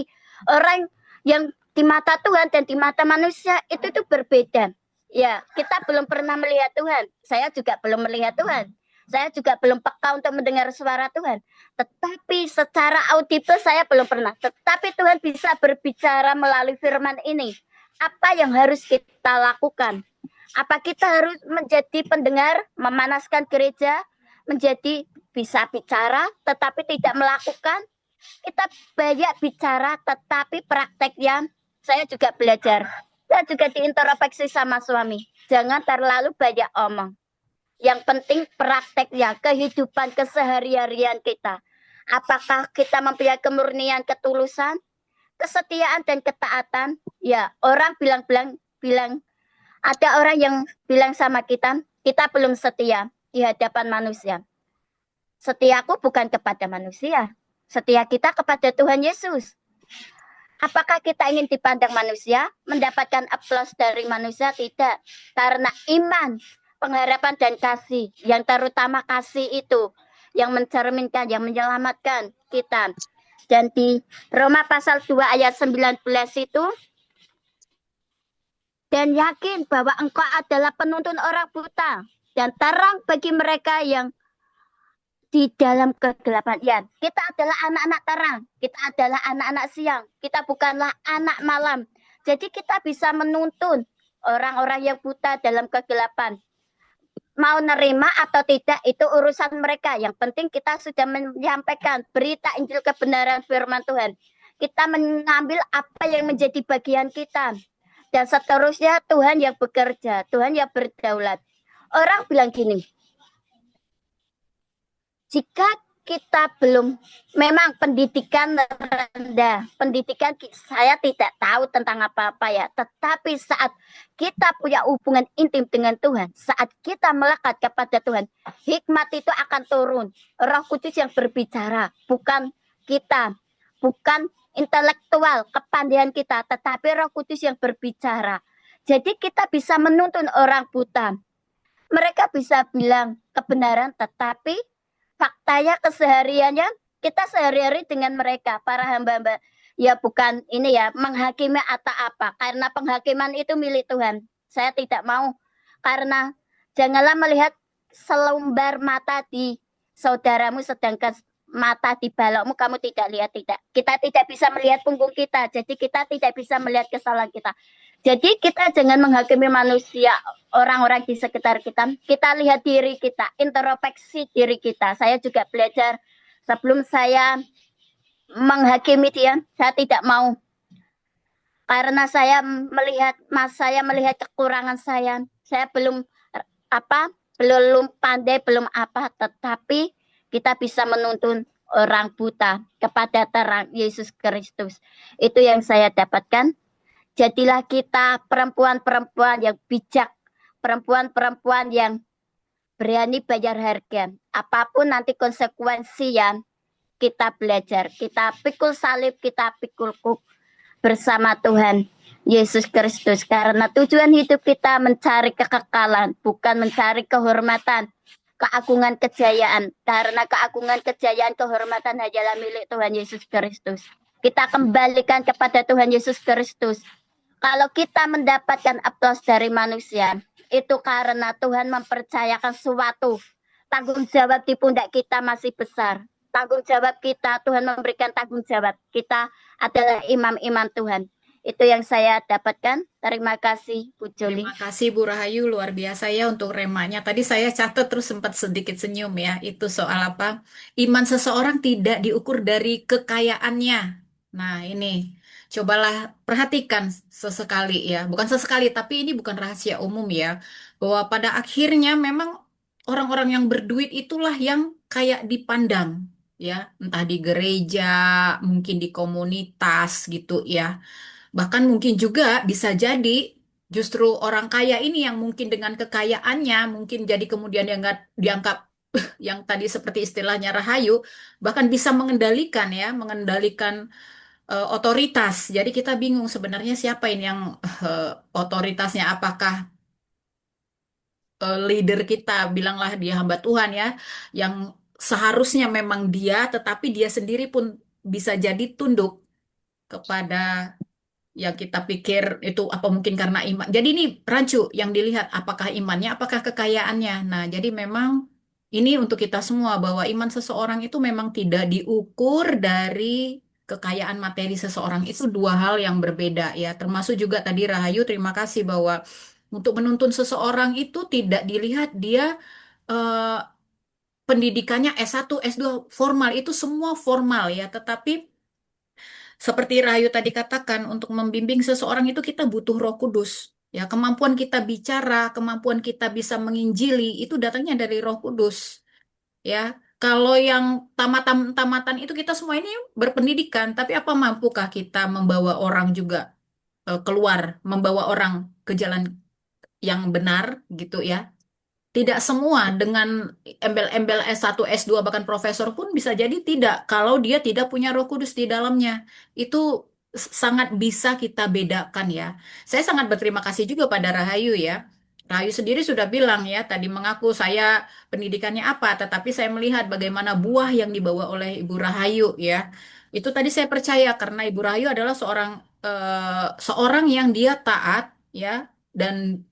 orang yang di mata Tuhan dan di mata manusia itu tuh berbeda. Ya, kita belum pernah melihat Tuhan. Saya juga belum melihat Tuhan. Saya juga belum peka untuk mendengar suara Tuhan. Tetapi secara audible saya belum pernah. Tetapi Tuhan bisa berbicara melalui firman ini. Apa yang harus kita lakukan? Apa kita harus menjadi pendengar, memanaskan gereja, menjadi bisa bicara tetapi tidak melakukan? Kita banyak bicara tetapi prakteknya saya juga belajar. Saya juga diintrospeksi sama suami. Jangan terlalu banyak omong. Yang penting prakteknya, kehidupan keseharian kita. Apakah kita mempunyai kemurnian, ketulusan, kesetiaan dan ketaatan? Ya, orang bilang ada orang yang bilang sama kita belum setia di hadapan manusia. Setiaku bukan kepada manusia, setia kita kepada Tuhan Yesus. Apakah kita ingin dipandang manusia, mendapatkan aplaus dari manusia? Tidak, karena iman, pengharapan dan kasih, yang terutama kasih itu yang mencerminkan, yang menyelamatkan kita. Dan di Roma pasal 2 ayat 19 itu, dan yakin bahwa engkau adalah penuntun orang buta dan terang bagi mereka yang di dalam kegelapan. Ya, kita adalah anak-anak terang, kita adalah anak-anak siang, kita bukanlah anak malam. Jadi kita bisa menuntun orang-orang yang buta dalam kegelapan. Mau nerima atau tidak itu urusan mereka. Yang penting kita sudah menyampaikan berita Injil kebenaran firman Tuhan. Kita mengambil apa yang menjadi bagian kita. Dan seterusnya Tuhan yang bekerja, Tuhan yang berdaulat. Orang bilang gini, jika kita belum, memang pendidikan rendah, pendidikan saya tidak tahu tentang apa-apa ya, tetapi saat kita punya hubungan intim dengan Tuhan, saat kita melekat kepada Tuhan, hikmat itu akan turun. Roh Kudus yang berbicara, bukan kita, bukan intelektual, kepandaian kita, tetapi Roh Kudus yang berbicara. Jadi kita bisa menuntun orang buta. Mereka bisa bilang kebenaran, tetapi faktanya, kesehariannya, kita sehari-hari dengan mereka, para hamba-hamba. Ya bukan ini ya, menghakimi atau apa. Karena penghakiman itu milik Tuhan. Saya tidak mau. Karena janganlah melihat selembar mata di saudaramu, sedangkan mata di balokmu kamu tidak lihat. Tidak. Kita tidak bisa melihat punggung kita. Jadi kita tidak bisa melihat kesalahan kita. Jadi kita jangan menghakimi manusia, orang-orang di sekitar kita. Kita lihat diri kita, introspeksi diri kita. Saya juga belajar sebelum saya menghakimi dia, saya tidak mau. Karena saya melihat kekurangan saya belum pandai, belum apa, tetapi kita bisa menuntun orang buta kepada terang Yesus Kristus. Itu yang saya dapatkan. Jadilah kita perempuan-perempuan yang bijak, perempuan-perempuan yang berani bayar harga. Apapun nanti konsekuensi yang kita belajar. Kita pikul salib, kita pikul kuk bersama Tuhan Yesus Kristus. Karena tujuan hidup kita mencari kekekalan, bukan mencari kehormatan, keagungan, kejayaan. Karena keagungan, kejayaan, kehormatan hanyalah milik Tuhan Yesus Kristus. Kita kembalikan kepada Tuhan Yesus Kristus. Kalau kita mendapatkan aplaus dari manusia, itu karena Tuhan mempercayakan suatu tanggung jawab di pundak kita masih besar. Tanggung jawab kita, Tuhan memberikan tanggung jawab. Kita adalah imam-imam Tuhan. Itu yang saya dapatkan. Terima kasih, Bu Joli. Terima kasih Bu Rahayu, luar biasa ya untuk remanya. Tadi saya catat terus sempat sedikit senyum ya. Itu soal apa? Iman seseorang tidak diukur dari kekayaannya. Nah ini, cobalah perhatikan sesekali ya. Bukan sesekali, tapi ini bukan rahasia umum ya. Bahwa pada akhirnya memang orang-orang yang berduit itulah yang kayak dipandang. Ya, entah di gereja, mungkin di komunitas gitu ya. Bahkan mungkin juga bisa jadi justru orang kaya ini yang mungkin dengan kekayaannya mungkin jadi kemudian dianggap yang tadi seperti istilahnya Rahayu, bahkan bisa mengendalikan otoritas. Jadi kita bingung sebenarnya siapa ini yang otoritasnya, apakah leader kita, bilanglah dia hamba Tuhan ya, yang seharusnya memang dia, tetapi dia sendiri pun bisa jadi tunduk kepada yang kita pikir itu apa mungkin karena iman. Jadi ini rancu yang dilihat apakah imannya, apakah kekayaannya. Nah, jadi memang ini untuk kita semua bahwa iman seseorang itu memang tidak diukur dari kekayaan materi seseorang. Itu dua hal yang berbeda ya. Termasuk juga tadi Rahayu, terima kasih bahwa untuk menuntun seseorang itu tidak dilihat dia eh, pendidikannya S1, S2 formal, itu semua formal ya. Tetapi seperti Rahayu tadi katakan, untuk membimbing seseorang itu kita butuh Roh Kudus. Ya, kemampuan kita bicara, kemampuan kita bisa menginjili itu datangnya dari Roh Kudus. Ya, kalau yang tamatan itu kita semua ini berpendidikan, tapi apa mampukah kita membawa orang juga keluar, membawa orang ke jalan yang benar gitu ya? Tidak semua dengan embel-embel S1, S2, bahkan profesor pun bisa jadi tidak. Kalau dia tidak punya Roh Kudus di dalamnya. Itu sangat bisa kita bedakan ya. Saya sangat berterima kasih juga pada Rahayu ya. Rahayu sendiri sudah bilang ya, tadi mengaku saya pendidikannya apa, tetapi saya melihat bagaimana buah yang dibawa oleh Ibu Rahayu ya. Itu tadi saya percaya karena Ibu Rahayu adalah seorang yang dia taat ya, dan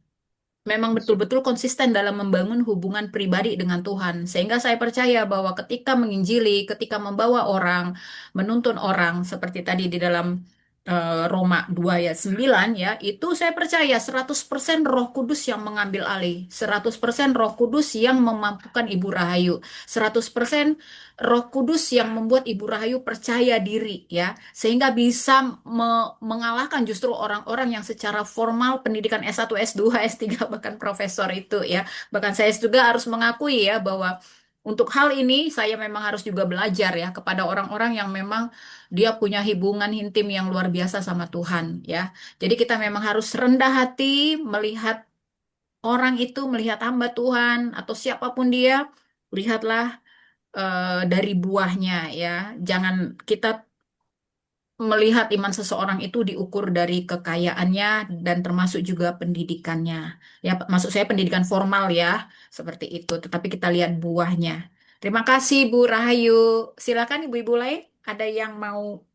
memang betul-betul konsisten dalam membangun hubungan pribadi dengan Tuhan. Sehingga saya percaya bahwa ketika menginjili, ketika membawa orang, menuntun orang, seperti tadi di dalam Roma 2 ayat 9 ya, itu saya percaya 100% Roh Kudus yang mengambil alih, 100% Roh Kudus yang memampukan Ibu Rahayu, 100% Roh Kudus yang membuat Ibu Rahayu percaya diri ya, sehingga bisa mengalahkan justru orang-orang yang secara formal pendidikan S1, S2, S3 bahkan profesor itu ya. Bahkan saya juga harus mengakui ya bahwa untuk hal ini saya memang harus juga belajar ya kepada orang-orang yang memang dia punya hubungan intim yang luar biasa sama Tuhan ya. Jadi kita memang harus rendah hati melihat orang itu, melihat hamba Tuhan atau siapapun dia, lihatlah dari buahnya ya. Jangan kita melihat iman seseorang itu diukur dari kekayaannya dan termasuk juga pendidikannya. Ya, maksud saya pendidikan formal ya, seperti itu. Tetapi kita lihat buahnya. Terima kasih Bu Rahayu. Silakan Ibu-ibu lain, ada yang mau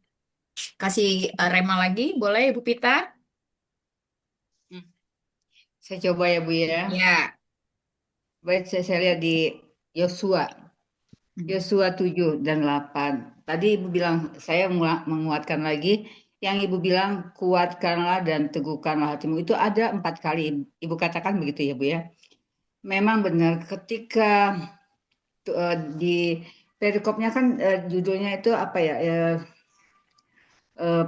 kasih rema lagi? Boleh Ibu Pita? Saya coba ya Bu ya. Ya. Baik, saya lihat di Yosua. Yosua 7 dan 8. Tadi Ibu bilang, saya menguatkan lagi, yang Ibu bilang kuatkanlah dan teguhkanlah hatimu. Itu ada 4 kali Ibu katakan begitu ya Bu ya. Memang benar ketika di perikopnya kan judulnya itu apa ya,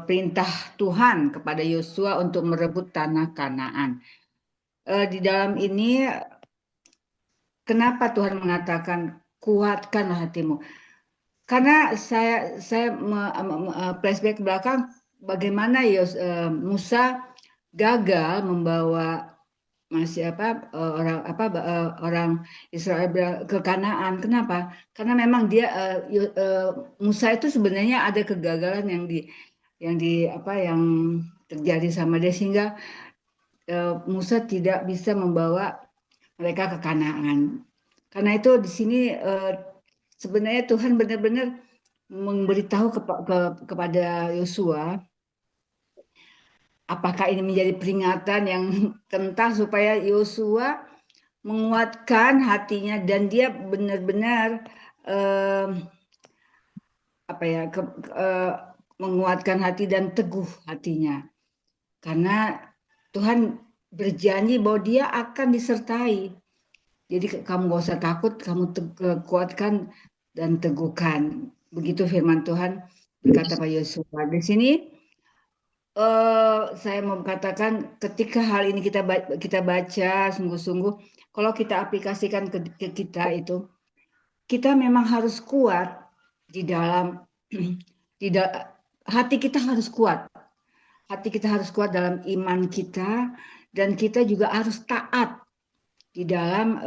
perintah Tuhan kepada Yosua untuk merebut tanah Kanaan. Di dalam ini kenapa Tuhan mengatakan kuatkanlah hatimu? Karena saya flashback ke belakang bagaimana Musa gagal membawa orang Israel ke Kanaan. Kenapa? Karena memang dia Musa itu sebenarnya ada kegagalan yang terjadi sama dia sehingga Musa tidak bisa membawa mereka ke Kanaan. Karena itu di sini sebenarnya Tuhan benar-benar memberitahu kepada Yosua apakah ini menjadi peringatan yang kental supaya Yosua menguatkan hatinya dan dia benar-benar menguatkan hati dan teguh hatinya. Karena Tuhan berjanji bahwa dia akan disertai. Jadi kamu gak usah takut, kamu kuatkan dan teguhkan. Begitu firman Tuhan berkata pada Yosua. Di sini saya mau katakan ketika hal ini kita baca sungguh-sungguh, kalau kita aplikasikan ke kita itu, kita memang harus kuat di dalam hati kita harus kuat. Hati kita harus kuat dalam iman kita dan kita juga harus taat di dalam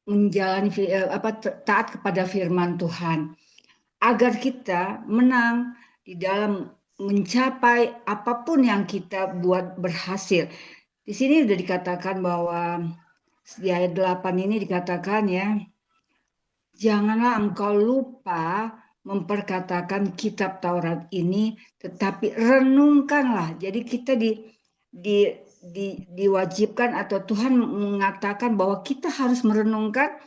menjalani taat kepada firman Tuhan agar kita menang di dalam mencapai apapun yang kita buat berhasil. Di sini sudah dikatakan bahwa Di ayat 8 ini dikatakan ya, janganlah engkau lupa memperkatakan kitab Taurat ini, tetapi renungkanlah. Jadi kita diwajibkan atau Tuhan mengatakan bahwa kita harus merenungkan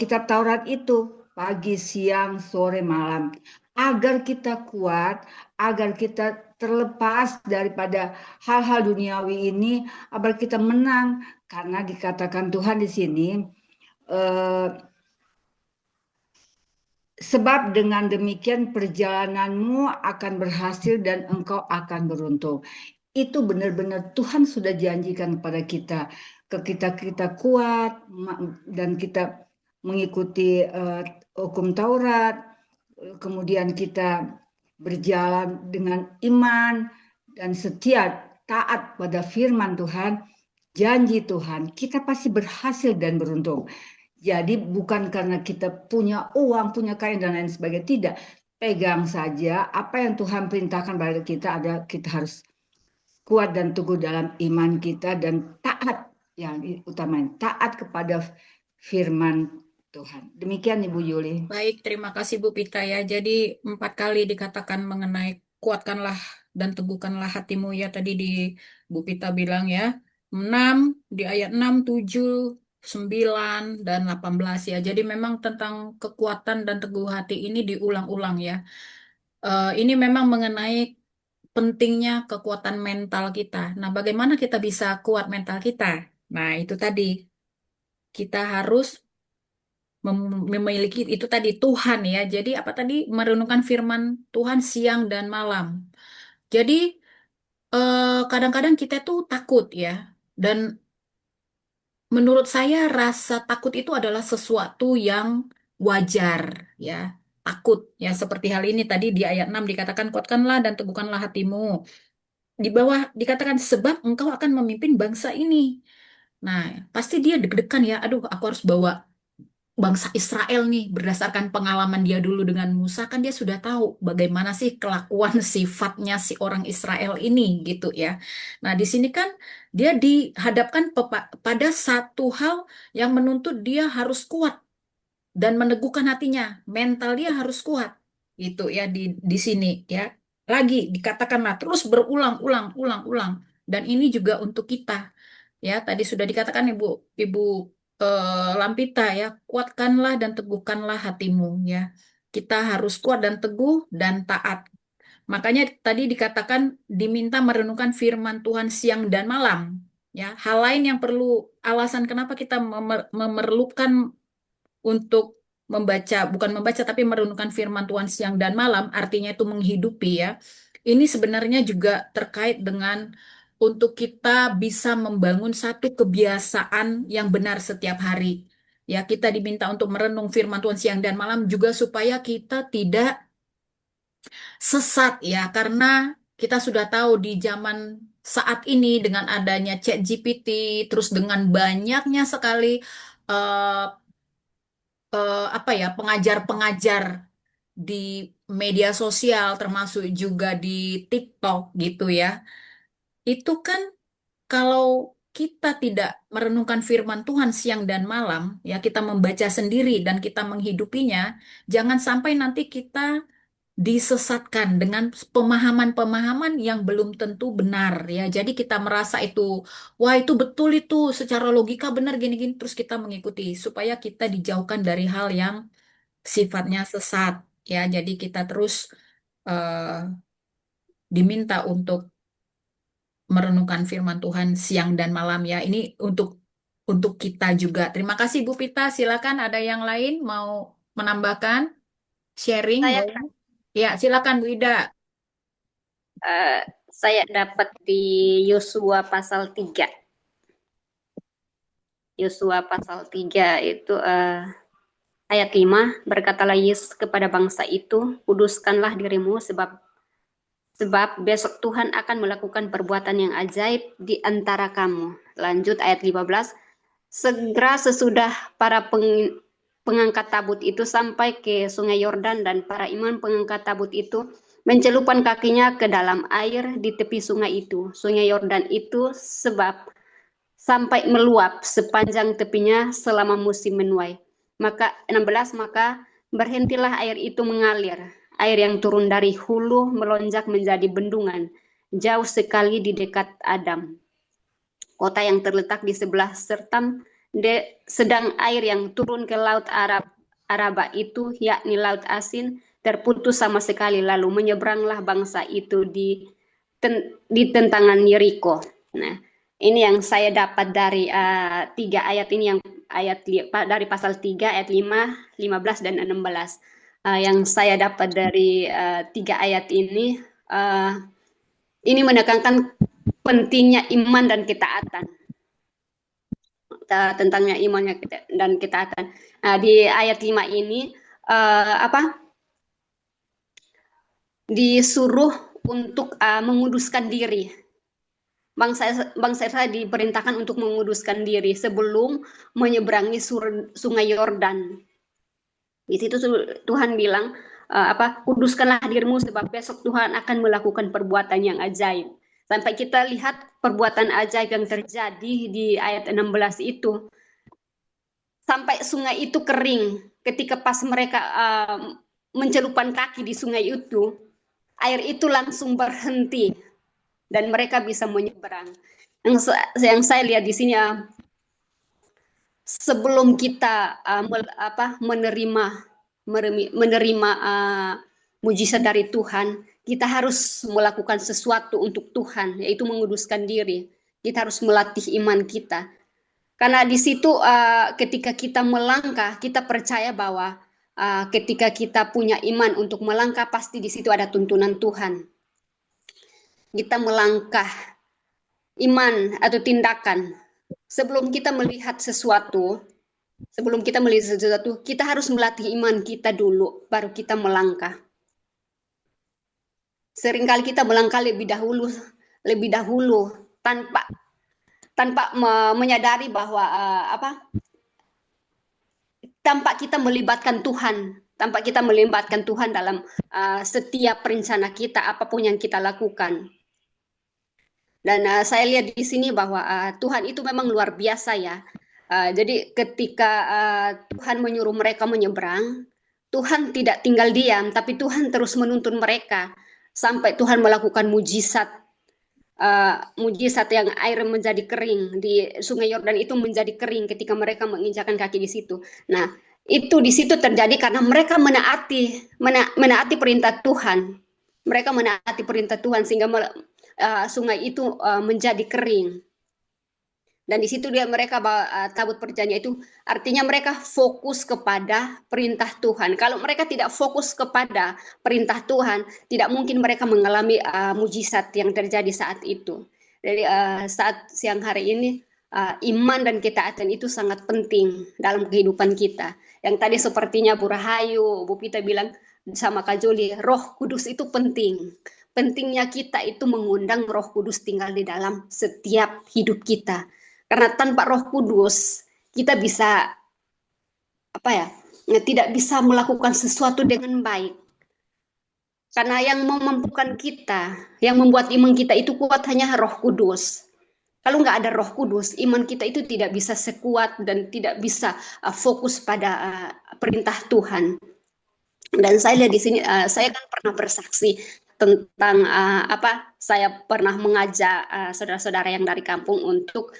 kitab Taurat itu pagi, siang, sore, malam, agar kita kuat, agar kita terlepas daripada hal-hal duniawi ini, agar kita menang. Karena dikatakan Tuhan di sini, sebab dengan demikian perjalananmu akan berhasil dan engkau akan beruntung. Itu benar-benar Tuhan sudah janjikan kepada kita. Kita kuat dan kita mengikuti hukum Taurat, kemudian kita berjalan dengan iman dan setia, taat pada firman Tuhan, janji Tuhan, kita pasti berhasil dan beruntung. Jadi bukan karena kita punya uang, punya kaya dan lain sebagainya, tidak. Pegang saja apa yang Tuhan perintahkan pada kita, ada kita harus kuat dan teguh dalam iman kita dan taat, yang utama taat kepada firman Tuhan. Demikian Ibu Yuli. Baik, terima kasih Bu Pita ya. Jadi 4 kali dikatakan mengenai kuatkanlah dan teguhkanlah hatimu ya. Tadi di Bu Pita bilang ya, 6 di ayat 6, 7, 9, dan 18 ya. Jadi memang tentang kekuatan dan teguh hati ini diulang-ulang ya. Ini memang mengenai pentingnya kekuatan mental kita. Nah, bagaimana kita bisa kuat mental kita? Nah, itu tadi. Kita harus memiliki itu tadi Tuhan ya. Jadi apa tadi? Merenungkan firman Tuhan siang dan malam. Jadi kadang-kadang kita tuh takut ya. Dan menurut saya rasa takut itu adalah sesuatu yang wajar ya. Takut ya seperti hal ini tadi di ayat 6 dikatakan kuatkanlah dan teguhkanlah hatimu. Di bawah dikatakan sebab engkau akan memimpin bangsa ini. Nah, pasti dia deg-degan ya. Aduh, aku harus bawa bangsa Israel nih berdasarkan pengalaman dia dulu dengan Musa kan dia sudah tahu bagaimana sih kelakuan sifatnya si orang Israel ini gitu ya. Nah, di sini kan dia dihadapkan pada satu hal yang menuntut dia harus kuat dan meneguhkan hatinya, mental dia harus kuat. Gitu ya di sini ya. Lagi dikatakanlah terus berulang-ulang dan ini juga untuk kita. Ya, tadi sudah dikatakan Ibu Lampita ya, kuatkanlah dan teguhkanlah hatimu ya. Kita harus kuat dan teguh dan taat. Makanya tadi dikatakan diminta merenungkan firman Tuhan siang dan malam. Ya, hal lain yang perlu alasan kenapa kita memerlukan untuk bukan membaca tapi merenungkan firman Tuhan siang dan malam, artinya itu menghidupi ya. Ini sebenarnya juga terkait dengan untuk kita bisa membangun satu kebiasaan yang benar setiap hari. Ya, kita diminta untuk merenung firman Tuhan siang dan malam juga supaya kita tidak sesat ya, karena kita sudah tahu di zaman saat ini dengan adanya ChatGPT, terus dengan banyaknya sekali eh, apa ya pengajar-pengajar di media sosial termasuk juga di TikTok gitu ya. Itu kan kalau kita tidak merenungkan firman Tuhan siang dan malam, ya kita membaca sendiri dan kita menghidupinya, jangan sampai nanti kita disesatkan dengan pemahaman-pemahaman yang belum tentu benar ya. Jadi kita merasa itu, wah itu betul itu secara logika benar gini-gini terus kita mengikuti supaya kita dijauhkan dari hal yang sifatnya sesat ya. Jadi kita terus eh, diminta untuk merenungkan firman Tuhan siang dan malam ya. Ini untuk kita juga. Terima kasih Bu Pita. Silakan ada yang lain mau menambahkan sharing Saya boleh? Ya, silakan Bu Ida. saya dapat di Yosua pasal 3. Yosua pasal 3 itu ayat 5, berkatalah Yesus kepada bangsa itu, kuduskanlah dirimu sebab besok Tuhan akan melakukan perbuatan yang ajaib di antara kamu. Lanjut ayat 15, segera sesudah para pengangkat tabut itu sampai ke sungai Yordan dan para imam pengangkat tabut itu mencelupkan kakinya ke dalam air di tepi sungai itu. Sungai Yordan itu sebab sampai meluap sepanjang tepinya selama musim menuai. Maka 16, maka berhentilah air itu mengalir. Air yang turun dari hulu melonjak menjadi bendungan, jauh sekali di dekat Adam, kota yang terletak di sebelah Sertam. Sedang air yang turun ke laut Araba itu, yakni laut asin, terputus sama sekali, lalu menyeberanglah bangsa itu di tentangan Yeriko. Nah, ini yang saya dapat dari 3 ayat ini, yang dari pasal 3 ayat 5, 15 dan 16. Yang saya dapat dari 3 ayat ini menekankan pentingnya iman dan ketaatan. Tentangnya imannya dan ketaatan. Di ayat 5 ini disuruh untuk menguduskan diri. Bangsa Israel diperintahkan untuk menguduskan diri sebelum menyeberangi sungai Yordan. Di situ Tuhan bilang, kuduskanlah dirimu sebab besok Tuhan akan melakukan perbuatan yang ajaib. Sampai kita lihat perbuatan ajaib yang terjadi di ayat 16 itu. Sampai sungai itu kering. Ketika pas mereka mencelupkan kaki di sungai itu, air itu langsung berhenti dan mereka bisa menyeberang. Yang saya lihat di sini, sebelum kita menerima mujizat dari Tuhan, kita harus melakukan sesuatu untuk Tuhan, yaitu menguduskan diri. Kita harus melatih iman kita. Karena di situ ketika kita melangkah, kita percaya bahwa ketika kita punya iman untuk melangkah, pasti di situ ada tuntunan Tuhan. Kita melangkah iman atau tindakan. Sebelum kita melihat sesuatu, kita harus melatih iman kita dulu, baru kita melangkah. Seringkali kita melangkah lebih dahulu tanpa menyadari bahwa tanpa kita melibatkan Tuhan dalam setiap rencana kita, apapun yang kita lakukan. Dan saya lihat di sini bahwa Tuhan itu memang luar biasa ya. Jadi ketika Tuhan menyuruh mereka menyeberang, Tuhan tidak tinggal diam, tapi Tuhan terus menuntun mereka sampai Tuhan melakukan mujizat yang air menjadi kering di Sungai Yordan itu menjadi kering ketika mereka menginjakkan kaki di situ. Nah, itu di situ terjadi karena mereka menaati perintah Tuhan. Mereka menaati perintah Tuhan sehingga sungai itu menjadi kering. Dan di situ mereka tabut perjanjian itu artinya mereka fokus kepada perintah Tuhan. Kalau mereka tidak fokus kepada perintah Tuhan, tidak mungkin mereka mengalami mujizat yang terjadi saat itu. Jadi saat siang hari ini iman dan ketaatan itu sangat penting dalam kehidupan kita. Yang tadi sepertinya Bu Rahayu, Bu Pita bilang sama Kak Joli, Roh Kudus itu penting. Pentingnya kita itu mengundang Roh Kudus tinggal di dalam setiap hidup kita. Karena tanpa Roh Kudus kita bisa tidak bisa melakukan sesuatu dengan baik. Karena yang memampukan kita, yang membuat iman kita itu kuat hanya Roh Kudus. Kalau nggak ada Roh Kudus, iman kita itu tidak bisa sekuat dan tidak bisa fokus pada perintah Tuhan. Dan saya lihat di sini, saya kan pernah bersaksi tentang saya pernah mengajak saudara-saudara yang dari kampung untuk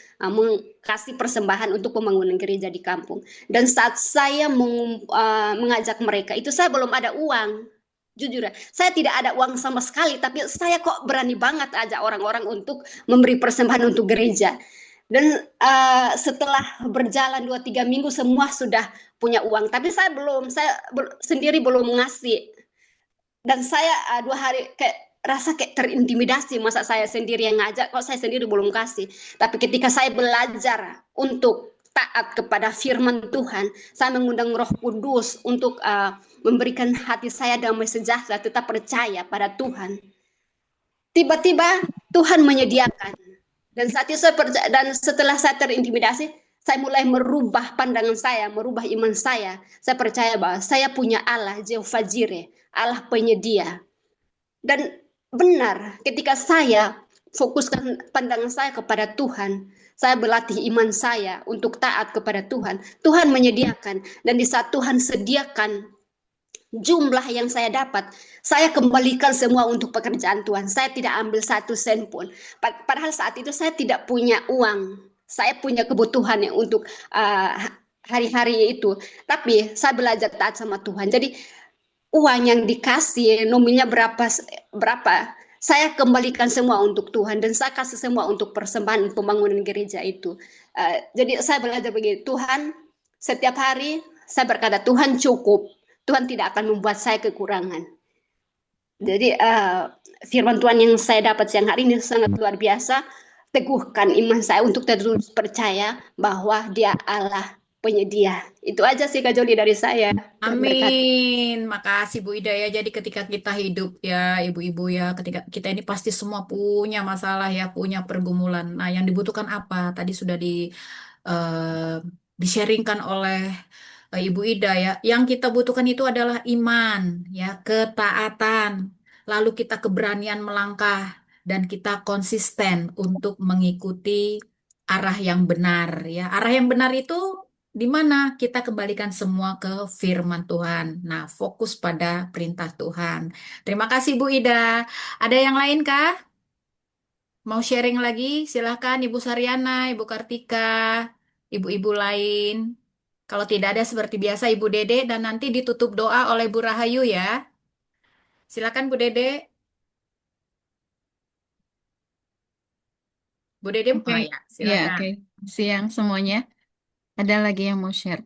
kasih persembahan untuk pembangunan gereja di kampung. Dan saat saya mengajak mereka itu saya belum ada uang. Jujur, saya tidak ada uang sama sekali, tapi saya kok berani banget ajak orang-orang untuk memberi persembahan untuk gereja. Dan setelah berjalan 2-3 minggu semua sudah punya uang, tapi saya sendiri belum ngasih. Dan saya 2 hari rasa kayak terintimidasi, masa saya sendiri yang ngajak, kok saya sendiri belum kasih. Tapi ketika saya belajar untuk taat kepada firman Tuhan, saya mengundang Roh Kudus untuk memberikan hati saya damai sejahtera, tetap percaya pada Tuhan. Tiba-tiba Tuhan menyediakan. Dan saat itu dan setelah saya terintimidasi, saya mulai merubah pandangan saya, merubah iman saya. Saya percaya bahwa saya punya Allah, Jehovah Jireh, Allah penyedia. Dan benar, ketika saya fokuskan pandangan saya kepada Tuhan. Saya berlatih iman saya untuk taat kepada Tuhan. Tuhan menyediakan, dan di saat Tuhan sediakan jumlah yang saya dapat, saya kembalikan semua untuk pekerjaan Tuhan. Saya tidak ambil 1 sen pun. Padahal saat itu saya tidak punya uang. Saya punya kebutuhan yang untuk hari-hari itu. Tapi saya belajar taat sama Tuhan. Jadi uang yang dikasih, nominnya berapa, saya kembalikan semua untuk Tuhan, dan saya kasih semua untuk persembahan pembangunan gereja itu. Jadi saya belajar begini, Tuhan, setiap hari saya berkata, Tuhan cukup. Tuhan tidak akan membuat saya kekurangan. Jadi firman Tuhan yang saya dapat siang hari ini sangat luar biasa. Teguhkan iman saya untuk terus percaya bahwa Dia Allah penyedia. Itu aja sih Kak Joli dari saya. Tuhan berkati. Amin. Makasih Bu Ida ya. Jadi ketika kita hidup ya, ibu-ibu ya, ketika kita ini pasti semua punya masalah ya, punya pergumulan. Nah, yang dibutuhkan apa? Tadi sudah di-sharingkan oleh Ibu Ida ya. Yang kita butuhkan itu adalah iman, ya, ketaatan. Lalu kita keberanian melangkah dan kita konsisten untuk mengikuti arah yang benar ya. Arah yang benar itu di mana kita kembalikan semua ke firman Tuhan. Nah, fokus pada perintah Tuhan. Terima kasih Bu Ida. Ada yang lain kah? Mau sharing lagi? Silahkan Ibu Saryana, Ibu Kartika, ibu-ibu lain. Kalau tidak ada seperti biasa Ibu Dede, dan nanti ditutup doa oleh Bu Rahayu ya. Silakan Bu Dede. Bu Dede, Oke, oh ya, ya, silakan. oke. Siang semuanya. Ada lagi yang mau share?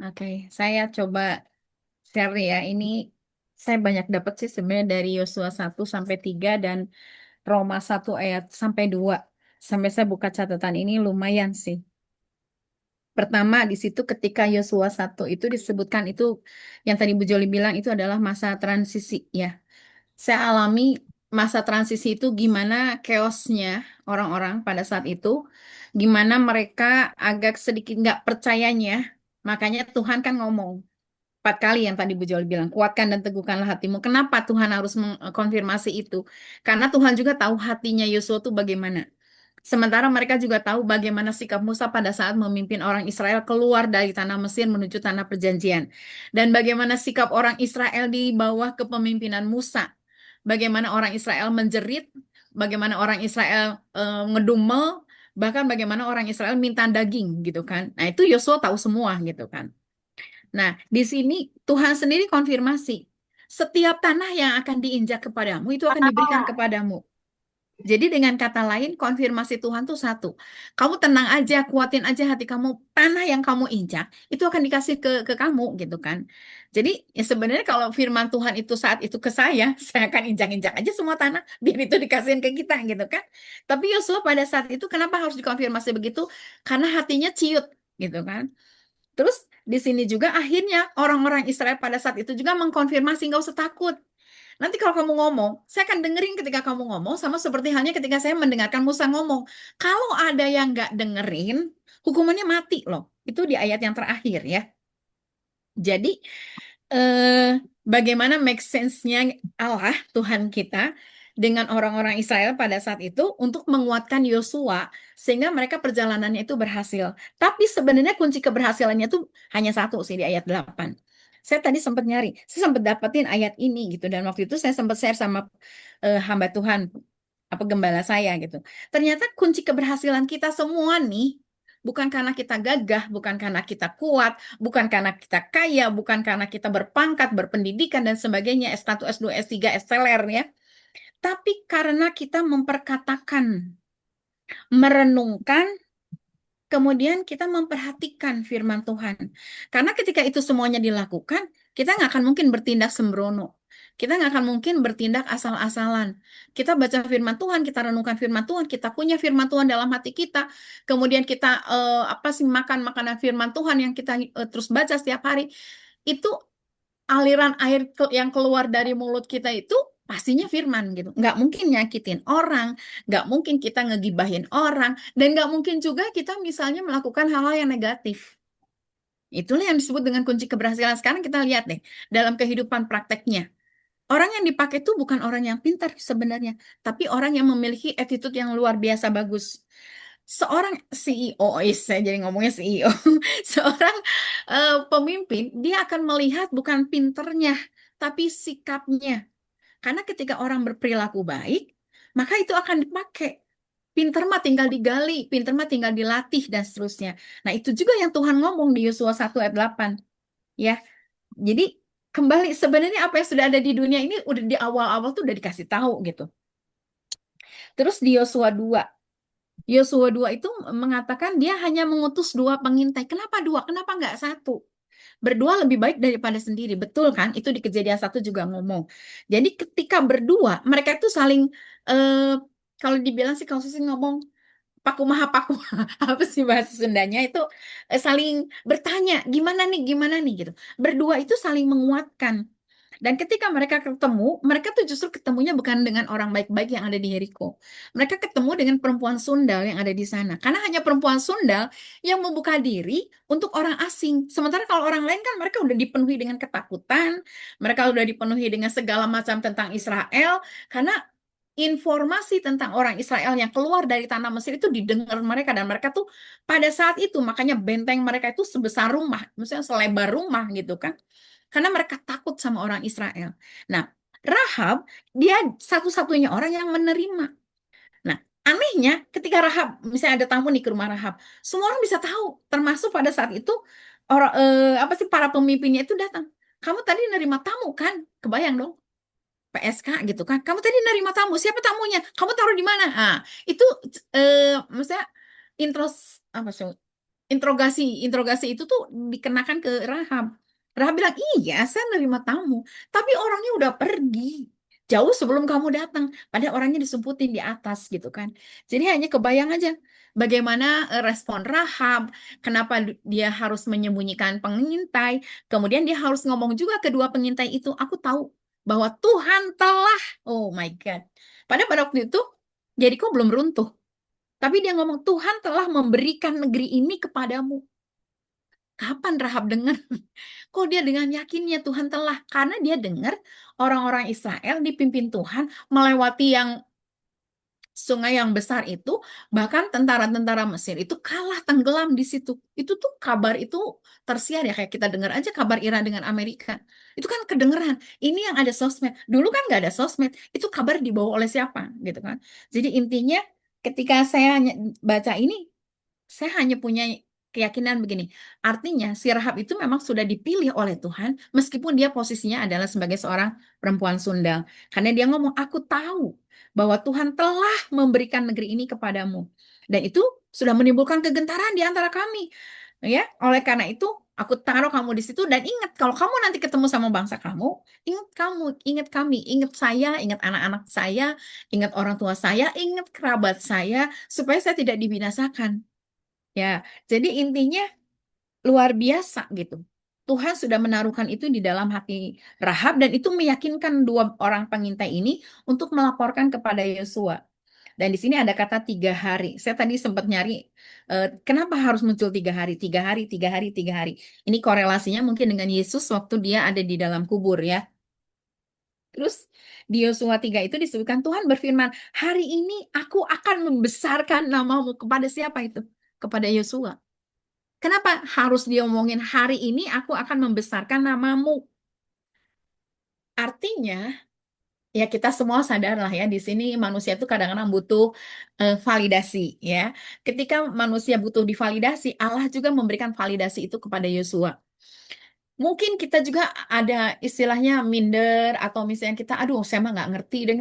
Oke, saya coba share ya. Ini saya banyak dapat sih sebenarnya dari Yosua 1 sampai 3 dan Roma 1 ayat sampai 2. Sampai saya buka catatan ini lumayan sih. Pertama di situ ketika Yosua 1 itu disebutkan itu yang tadi Bu Joli bilang itu adalah masa transisi ya. Saya alami masa transisi itu gimana chaosnya orang-orang pada saat itu, gimana mereka agak sedikit nggak percayanya. Makanya Tuhan kan ngomong 4 kali yang tadi Bu Joli bilang, kuatkan dan teguhkanlah hatimu. Kenapa Tuhan harus mengkonfirmasi itu? Karena Tuhan juga tahu hatinya Yosua itu bagaimana. Sementara mereka juga tahu bagaimana sikap Musa pada saat memimpin orang Israel keluar dari tanah Mesir menuju tanah perjanjian. Dan bagaimana sikap orang Israel di bawah kepemimpinan Musa. Bagaimana orang Israel menjerit, bagaimana orang Israel ngedumel, bahkan bagaimana orang Israel minta daging gitu kan. Nah, itu Yosua tahu semua gitu kan. Nah, di sini Tuhan sendiri konfirmasi, setiap tanah yang akan diinjak kepadamu itu akan diberikan kepadamu. Jadi dengan kata lain, konfirmasi Tuhan tuh satu. Kamu tenang aja, kuatin aja hati kamu. Tanah yang kamu injak, itu akan dikasih ke kamu gitu kan. Jadi ya sebenarnya kalau firman Tuhan itu saat itu ke saya akan injak-injak aja semua tanah, biar itu dikasihin ke kita gitu kan. Tapi Yosua pada saat itu kenapa harus dikonfirmasi begitu? Karena hatinya ciut gitu kan. Terus di sini juga akhirnya orang-orang Israel pada saat itu juga mengkonfirmasi, nggak usah takut. Nanti kalau kamu ngomong, saya akan dengerin ketika kamu ngomong, sama seperti halnya ketika saya mendengarkan Musa ngomong. Kalau ada yang nggak dengerin, hukumannya mati loh. Itu di ayat yang terakhir ya. Jadi, bagaimana make sense-nya Allah, Tuhan kita, dengan orang-orang Israel pada saat itu untuk menguatkan Yosua, sehingga mereka perjalanannya itu berhasil. Tapi sebenarnya kunci keberhasilannya itu hanya satu sih di ayat 8. Saya tadi sempat nyari, saya sempat dapetin ayat ini gitu, dan waktu itu saya sempat share sama hamba Tuhan, apa gembala saya gitu. Ternyata kunci keberhasilan kita semua nih bukan karena kita gagah, bukan karena kita kuat, bukan karena kita kaya, bukan karena kita berpangkat, berpendidikan dan sebagainya, S1, S2, S3, S-teler ya. Tapi karena kita memperkatakan, merenungkan, kemudian kita memperhatikan firman Tuhan. Karena ketika itu semuanya dilakukan, kita nggak akan mungkin bertindak sembrono. Kita nggak akan mungkin bertindak asal-asalan. Kita baca firman Tuhan, kita renungkan firman Tuhan, kita punya firman Tuhan dalam hati kita. Kemudian kita makan makanan firman Tuhan yang kita terus baca setiap hari. Itu aliran air yang keluar dari mulut kita itu pastinya firman gitu. Nggak mungkin nyakitin orang, nggak mungkin kita ngegibahin orang, dan nggak mungkin juga kita misalnya melakukan hal-hal yang negatif. Itulah yang disebut dengan kunci keberhasilan. Sekarang kita lihat deh dalam kehidupan prakteknya. Orang yang dipakai itu bukan orang yang pintar sebenarnya, tapi orang yang memiliki attitude yang luar biasa bagus. Seorang CEO, saya jadi ngomongnya CEO, seorang pemimpin, dia akan melihat bukan pinternya, tapi sikapnya. Karena ketika orang berperilaku baik, maka itu akan dipakai. Pinter mah tinggal digali, pinter mah tinggal dilatih, dan seterusnya. Nah, itu juga yang Tuhan ngomong di Yosua 1 ayat 8. Ya, jadi kembali sebenarnya apa yang sudah ada di dunia ini udah di awal-awal tuh udah dikasih tahu gitu. Terus di Yosua 2 itu mengatakan dia hanya mengutus 2 pengintai. Kenapa 2? Kenapa nggak 1? Berdua lebih baik daripada sendiri. Betul kan? Itu di Kejadian 1 juga ngomong. Jadi ketika berdua, mereka itu saling, kalau dibilang sih, kalau sih ngomong, paku maha paku apa sih bahasa Sundanya itu, saling bertanya gimana nih gitu. Berdua itu saling menguatkan. Dan ketika mereka ketemu, mereka tuh justru ketemunya bukan dengan orang baik-baik yang ada di Yeriko. Mereka ketemu dengan perempuan Sundal yang ada di sana. Karena hanya perempuan Sundal yang membuka diri untuk orang asing. Sementara kalau orang lain kan mereka udah dipenuhi dengan ketakutan, mereka udah dipenuhi dengan segala macam tentang Israel, karena informasi tentang orang Israel yang keluar dari tanah Mesir itu didengar mereka, dan mereka tuh pada saat itu makanya benteng mereka itu sebesar rumah, maksudnya selebar rumah gitu kan. Karena mereka takut sama orang Israel. Nah, Rahab dia satu-satunya orang yang menerima. Nah, anehnya ketika Rahab misalnya ada tamu nih ke rumah Rahab, semua orang bisa tahu, termasuk pada saat itu orang apa sih para pemimpinnya itu datang. Kamu tadi nerima tamu kan? Kebayang dong. PSK gitu kan. Kamu tadi nerima tamu, siapa tamunya? Kamu taruh di mana? Ah, itu maksudnya intros apa sih? Interogasi itu tuh dikenakan ke Rahab. Rahab bilang, iya saya nerima tamu, tapi orangnya udah pergi jauh sebelum kamu datang. Padahal orangnya disumputin di atas gitu kan. Jadi hanya kebayang aja bagaimana respon Rahab, kenapa dia harus menyembunyikan pengintai, kemudian dia harus ngomong juga kedua pengintai itu, aku tahu bahwa Tuhan telah, oh my God. Padahal pada waktu itu Yeriko belum runtuh. Tapi dia ngomong, Tuhan telah memberikan negeri ini kepadamu. Kapan Rahab dengar? Kok dia dengan yakinnya Tuhan telah? Karena dia dengar orang-orang Israel dipimpin Tuhan melewati yang sungai yang besar itu, bahkan tentara-tentara Mesir itu kalah tenggelam di situ. Itu tuh kabar itu tersiar ya, kayak kita dengar aja kabar Iran dengan Amerika. Itu kan kedengeran. Ini yang ada sosmed. Dulu kan nggak ada sosmed. Itu kabar dibawa oleh siapa gitu kan. Jadi intinya ketika saya baca ini, saya hanya punya keyakinan begini. Artinya si Rahab itu memang sudah dipilih oleh Tuhan meskipun dia posisinya adalah sebagai seorang perempuan sundal. Karena dia ngomong, aku tahu bahwa Tuhan telah memberikan negeri ini kepadamu. Dan itu sudah menimbulkan kegentaran di antara kami. Ya, oleh karena itu aku taruh kamu di situ, dan ingat kalau kamu nanti ketemu sama bangsa kamu, ingat kami, ingat saya, ingat anak-anak saya, ingat orang tua saya, ingat kerabat saya, supaya saya tidak dibinasakan. Ya, jadi intinya luar biasa gitu. Tuhan sudah menaruhkan itu di dalam hati Rahab, dan itu meyakinkan 2 orang pengintai ini untuk melaporkan kepada Yosua. Dan di sini ada kata 3 hari. Saya tadi sempat nyari kenapa harus muncul 3 hari, 3 hari, 3 hari, 3 hari. Ini korelasinya mungkin dengan Yesus waktu dia ada di dalam kubur ya. Terus di Yosua 3 itu disebutkan Tuhan berfirman, hari ini aku akan membesarkan namamu. Kepada siapa itu? Kepada Yosua. Kenapa harus dia ngomongin hari ini aku akan membesarkan namamu? Artinya, ya kita semua sadar lah ya, di sini manusia itu kadang-kadang butuh validasi ya. Ketika manusia butuh divalidasi, Allah juga memberikan validasi itu kepada Yosua. Mungkin kita juga ada istilahnya minder, atau misalnya kita, aduh saya mah nggak ngerti deh,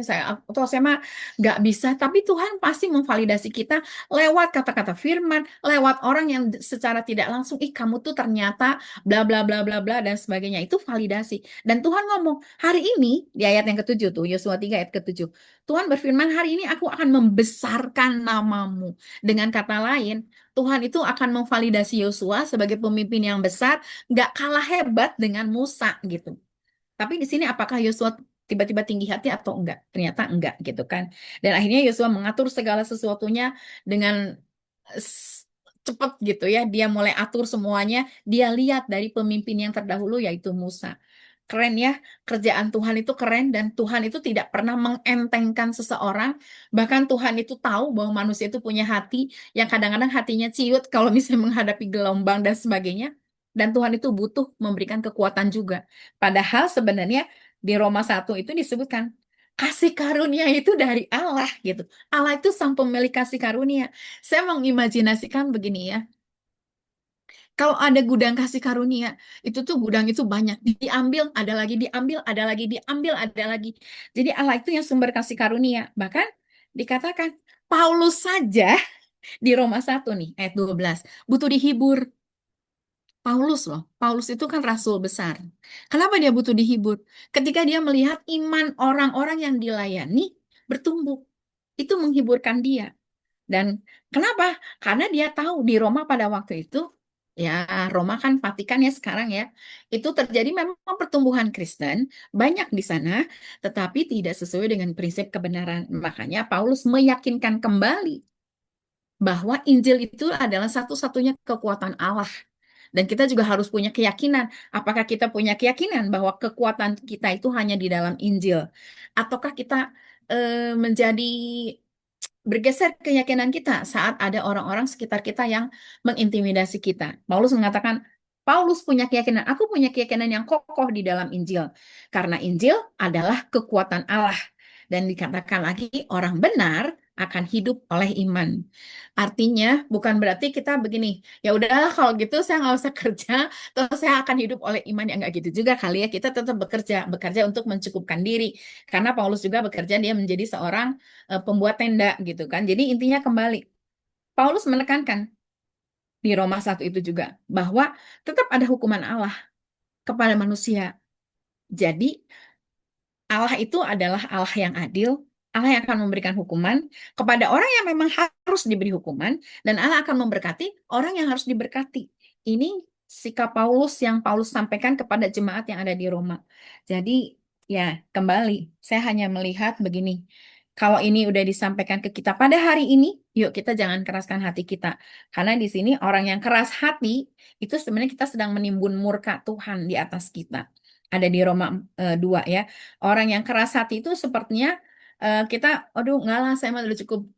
atau saya mah nggak bisa. Tapi Tuhan pasti memvalidasi kita lewat kata-kata firman, lewat orang yang secara tidak langsung, ih kamu tuh ternyata bla bla bla bla bla dan sebagainya. Itu validasi. Dan Tuhan ngomong, hari ini di ayat yang ke-7 tuh, Yosua 3 ayat ke-7. Tuhan berfirman, hari ini aku akan membesarkan namamu. Dengan kata lain, Tuhan itu akan memvalidasi Yosua sebagai pemimpin yang besar, nggak kalah hebat dengan Musa gitu. Tapi di sini apakah Yosua tiba-tiba tinggi hati atau enggak? Ternyata enggak gitu kan. Dan akhirnya Yosua mengatur segala sesuatunya dengan cepat gitu ya. Dia mulai atur semuanya. Dia lihat dari pemimpin yang terdahulu yaitu Musa. Keren ya, kerjaan Tuhan itu keren dan Tuhan itu tidak pernah mengentengkan seseorang. Bahkan Tuhan itu tahu bahwa manusia itu punya hati yang kadang-kadang hatinya ciut kalau misalnya menghadapi gelombang dan sebagainya. Dan Tuhan itu butuh memberikan kekuatan juga. Padahal sebenarnya di Roma 1 itu disebutkan kasih karunia itu dari Allah gitu. Allah itu sang pemilik kasih karunia. Saya mengimajinasikan begini ya. Kalau ada gudang kasih karunia, itu tuh gudang itu banyak. Diambil, ada lagi, diambil, ada lagi, diambil, ada lagi. Jadi Allah itu yang sumber kasih karunia. Bahkan dikatakan, Paulus saja di Roma 1 nih, ayat 12, butuh dihibur. Paulus loh, Paulus itu kan rasul besar. Kenapa dia butuh dihibur? Ketika dia melihat iman orang-orang yang dilayani bertumbuh. Itu menghiburkan dia. Dan kenapa? Karena dia tahu di Roma pada waktu itu, ya Roma kan Vatikan ya sekarang ya, itu terjadi memang pertumbuhan Kristen, banyak di sana, tetapi tidak sesuai dengan prinsip kebenaran. Makanya Paulus meyakinkan kembali bahwa Injil itu adalah satu-satunya kekuatan Allah. Dan kita juga harus punya keyakinan. Apakah kita punya keyakinan bahwa kekuatan kita itu hanya di dalam Injil? Ataukah kita menjadi bergeser keyakinan kita saat ada orang-orang sekitar kita yang mengintimidasi kita. Paulus mengatakan, Paulus punya keyakinan, aku punya keyakinan yang kokoh di dalam Injil. Karena Injil adalah kekuatan Allah. Dan dikatakan lagi, orang benar akan hidup oleh iman. Artinya bukan berarti kita begini, ya udahlah kalau gitu saya nggak usah kerja, terus saya akan hidup oleh iman. Ya nggak gitu juga kali ya, kita tetap bekerja untuk mencukupkan diri. Karena Paulus juga bekerja, dia menjadi seorang pembuat tenda gitu kan. Jadi intinya kembali, Paulus menekankan di Roma 1 itu juga bahwa tetap ada hukuman Allah kepada manusia. Jadi Allah itu adalah Allah yang adil, Allah yang akan memberikan hukuman kepada orang yang memang harus diberi hukuman, dan Allah akan memberkati orang yang harus diberkati. Ini sikap Paulus yang Paulus sampaikan kepada jemaat yang ada di Roma. Jadi ya kembali, saya hanya melihat begini, kalau ini udah disampaikan ke kita pada hari ini, yuk kita jangan keraskan hati kita. Karena di sini orang yang keras hati, itu sebenarnya kita sedang menimbun murka Tuhan di atas kita. Ada di Roma 2 ya. Orang yang keras hati itu sepertinya kita, aduh enggak lah, saya mah udah cukup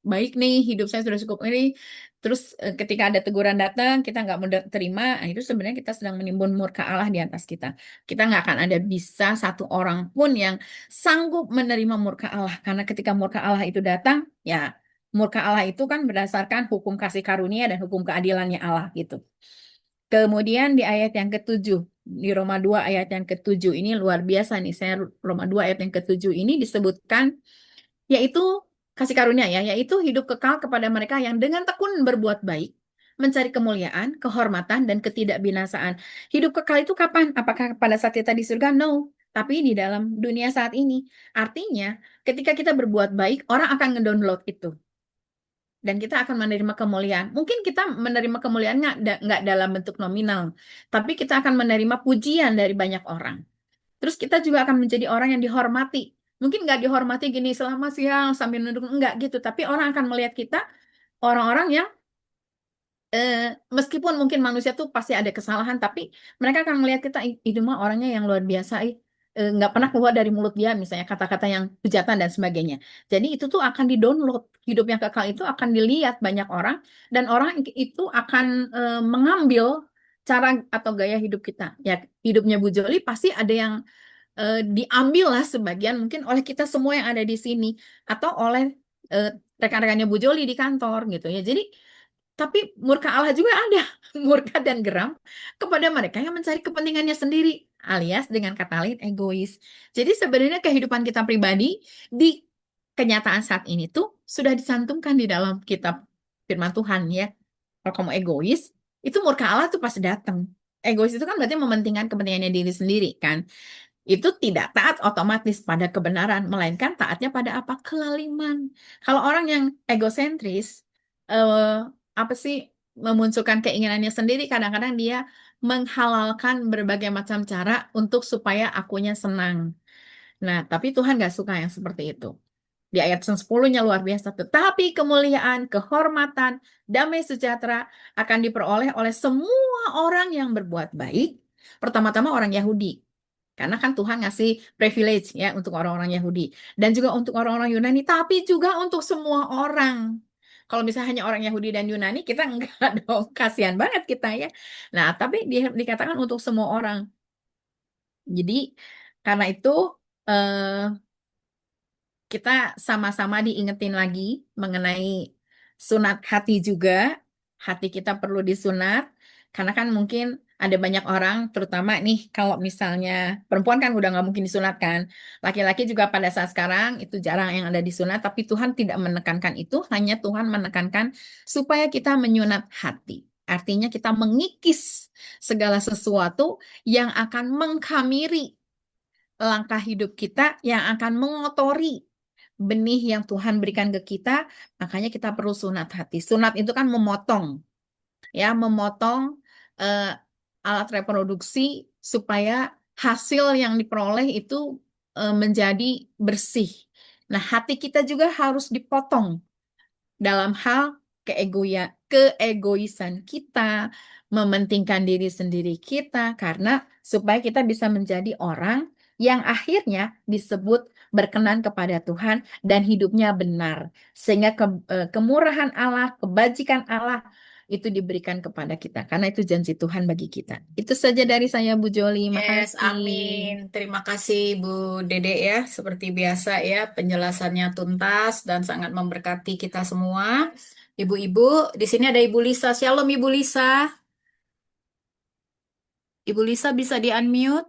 baik nih, hidup saya sudah cukup ini. Terus ketika ada teguran datang, kita nggak mau terima, nah, itu sebenarnya kita sedang menimbun murka Allah di atas kita. Kita nggak akan ada bisa satu orang pun yang sanggup menerima murka Allah. Karena ketika murka Allah itu datang, ya murka Allah itu kan berdasarkan hukum kasih karunia dan hukum keadilannya Allah gitu. Kemudian di ayat yang ke-7, di Roma 2 ayat yang ke-7 ini luar biasa nih. Saya Roma 2 ayat yang ke-7 ini disebutkan yaitu kasih karunia ya, yaitu hidup kekal kepada mereka yang dengan tekun berbuat baik, mencari kemuliaan, kehormatan dan ketidakbinasaan. Hidup kekal itu kapan? Apakah pada saat kita di surga? No, tapi di dalam dunia saat ini. Artinya, ketika kita berbuat baik, orang akan ngedownload itu. Dan kita akan menerima kemuliaan. Mungkin kita menerima kemuliaan nggak dalam bentuk nominal, tapi kita akan menerima pujian dari banyak orang. Terus kita juga akan menjadi orang yang dihormati. Mungkin nggak dihormati gini selama siang sambil nunduk, enggak gitu. Tapi orang akan melihat kita orang-orang yang meskipun mungkin manusia tuh pasti ada kesalahan, tapi mereka akan melihat kita, itu mah orangnya yang luar biasa, nggak pernah keluar dari mulut dia misalnya kata-kata yang kejahatan dan sebagainya. Jadi itu tuh akan di-download, hidup yang kekal itu akan dilihat banyak orang, dan orang itu akan mengambil cara atau gaya hidup kita. Ya hidupnya Bu Joli pasti ada yang diambil lah sebagian mungkin oleh kita semua yang ada di sini atau oleh rekan-rekannya Bu Joli di kantor gitu ya. Jadi tapi murka Allah juga ada, murka dan geram kepada mereka yang mencari kepentingannya sendiri, alias dengan kata lain egois. Jadi sebenarnya kehidupan kita pribadi di kenyataan saat ini tuh sudah dicantumkan di dalam kitab firman Tuhan ya. Kalau kamu egois, itu murka Allah tuh pasti datang. Egois itu kan berarti mementingkan kepentingannya diri sendiri kan. Itu tidak taat otomatis pada kebenaran, melainkan taatnya pada apa? Kelaliman. Kalau orang yang egosentris, apa sih, memunculkan keinginannya sendiri, kadang-kadang dia menghalalkan berbagai macam cara untuk supaya akunya senang. Nah, tapi Tuhan nggak suka yang seperti itu. Di ayat 10-nya luar biasa. Tetapi kemuliaan, kehormatan, damai sejahtera akan diperoleh oleh semua orang yang berbuat baik. Pertama-tama orang Yahudi. Karena kan Tuhan ngasih privilege ya untuk orang-orang Yahudi dan juga untuk orang-orang Yunani, tapi juga untuk semua orang. Kalau misalnya hanya orang Yahudi dan Yunani, kita enggak dong, kasihan banget kita ya. Nah, tapi dikatakan untuk semua orang. Jadi karena itu eh, kita sama-sama diingetin lagi mengenai sunat hati juga. Hati kita perlu disunat. Karena kan mungkin ada banyak orang, terutama nih kalau misalnya perempuan kan udah nggak mungkin disunat kan. Laki-laki juga pada saat sekarang itu jarang yang ada disunat. Tapi Tuhan tidak menekankan itu, hanya Tuhan menekankan supaya kita menyunat hati. Artinya kita mengikis segala sesuatu yang akan mengkhamiri langkah hidup kita, yang akan mengotori benih yang Tuhan berikan ke kita. Makanya kita perlu sunat hati. Sunat itu kan memotong, ya, memotong alat reproduksi supaya hasil yang diperoleh itu menjadi bersih. Nah, hati kita juga harus dipotong dalam hal keegoisan kita, mementingkan diri sendiri kita, karena supaya kita bisa menjadi orang yang akhirnya disebut berkenan kepada Tuhan dan hidupnya benar. Sehingga kemurahan Allah, kebajikan Allah itu diberikan kepada kita. Karena itu janji Tuhan bagi kita. Itu saja dari saya, Bu Joli. Yes, Makasih. amin. Terima kasih Bu Dede ya. Seperti biasa ya, penjelasannya tuntas dan sangat memberkati kita semua. Ibu-ibu, di sini ada Ibu Lisa. Shalom Ibu Lisa. Ibu Lisa bisa di-unmute?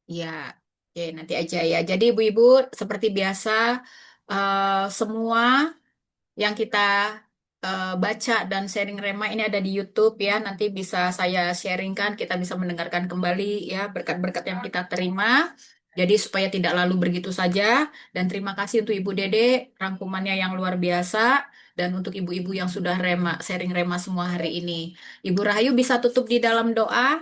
Ya, oke, nanti aja ya. Jadi ibu-ibu, seperti biasa, semua yang kita baca dan sharing Rema ini ada di YouTube ya. Nanti bisa saya sharingkan, kita bisa mendengarkan kembali ya berkat-berkat yang kita terima. Jadi supaya tidak lalu begitu saja. Dan terima kasih untuk Ibu Dede, rangkumannya yang luar biasa. Dan untuk ibu-ibu yang sudah sharing Rema semua hari ini. Ibu Rahayu bisa tutup di dalam doa.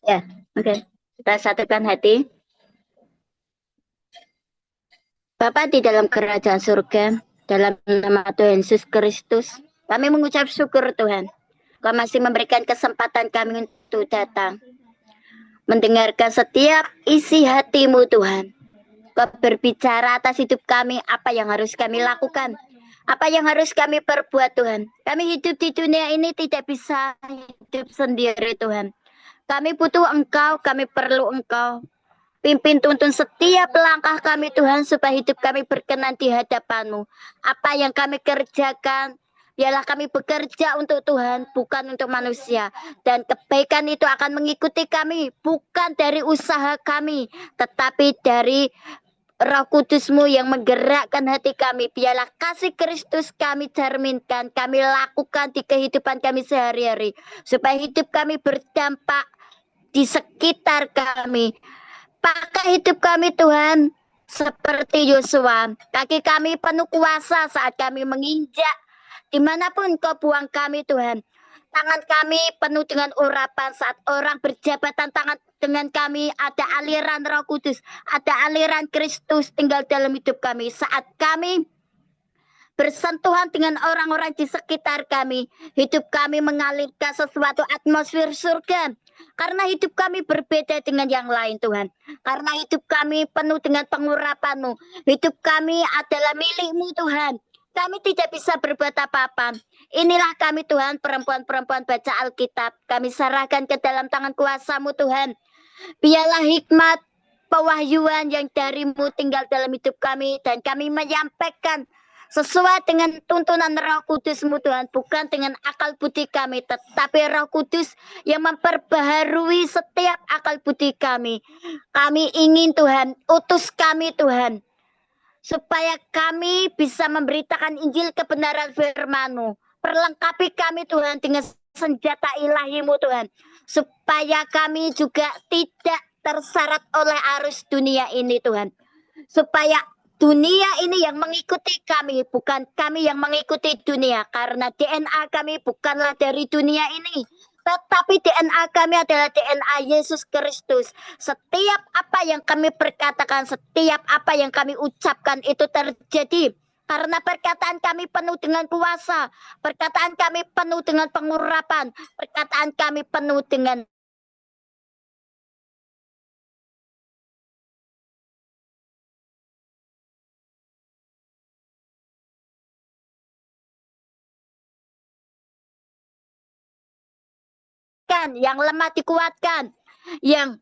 Ya, oke. Kita satukan hati. Bapa di dalam kerajaan surga, dalam nama Tuhan Yesus Kristus, kami mengucap syukur Tuhan. Kau masih memberikan kesempatan kami untuk datang. Mendengarkan setiap isi hati-Mu Tuhan. Kau berbicara atas hidup kami, apa yang harus kami lakukan. Apa yang harus kami perbuat Tuhan. Kami hidup di dunia ini tidak bisa hidup sendiri Tuhan. Kami butuh Engkau, kami perlu Engkau. Pimpin tuntun setiap langkah kami Tuhan, supaya hidup kami berkenan di hadapan-Mu. Apa yang kami kerjakan, biarlah kami bekerja untuk Tuhan, bukan untuk manusia. Dan kebaikan itu akan mengikuti kami, bukan dari usaha kami, tetapi dari Roh Kudus-Mu yang menggerakkan hati kami. Biarlah kasih Kristus kami cerminkan, kami lakukan di kehidupan kami sehari-hari, supaya hidup kami berdampak di sekitar kami. Pakai hidup kami Tuhan seperti Yosua. Kaki kami penuh kuasa saat kami menginjak dimanapun Kau buang kami Tuhan. Tangan kami penuh dengan urapan saat orang berjabatan tangan dengan kami. Ada aliran Roh Kudus, ada aliran Kristus tinggal dalam hidup kami. Saat kami bersentuhan dengan orang-orang di sekitar kami, hidup kami mengalirkan sesuatu atmosfer surga. Karena hidup kami berbeda dengan yang lain Tuhan. Karena hidup kami penuh dengan pengurapan-Mu. Hidup kami adalah milik-Mu Tuhan. Kami tidak bisa berbuat apa-apa. Inilah kami Tuhan, perempuan-perempuan baca Alkitab. Kami serahkan ke dalam tangan kuasa-Mu Tuhan. Biarlah hikmat pewahyuan yang dari-Mu tinggal dalam hidup kami. Dan kami menyampaikan sesuai dengan tuntunan Roh Kudus-Mu Tuhan, bukan dengan akal budi kami, tetapi Roh Kudus yang memperbaharui setiap akal budi kami. Kami ingin Tuhan, utus kami Tuhan, supaya kami bisa memberitakan Injil kebenaran firman-Mu. Perlengkapi kami Tuhan dengan senjata ilahi-Mu Tuhan, supaya kami juga tidak terseret oleh arus dunia ini Tuhan. Supaya dunia ini yang mengikuti kami, bukan kami yang mengikuti dunia. Karena DNA kami bukanlah dari dunia ini, tetapi DNA kami adalah DNA Yesus Kristus. Setiap apa yang kami perkatakan, setiap apa yang kami ucapkan itu terjadi Karena perkataan kami penuh dengan kuasa, perkataan kami penuh dengan pengurapan, perkataan kami penuh dengan yang lemah dikuatkan, yang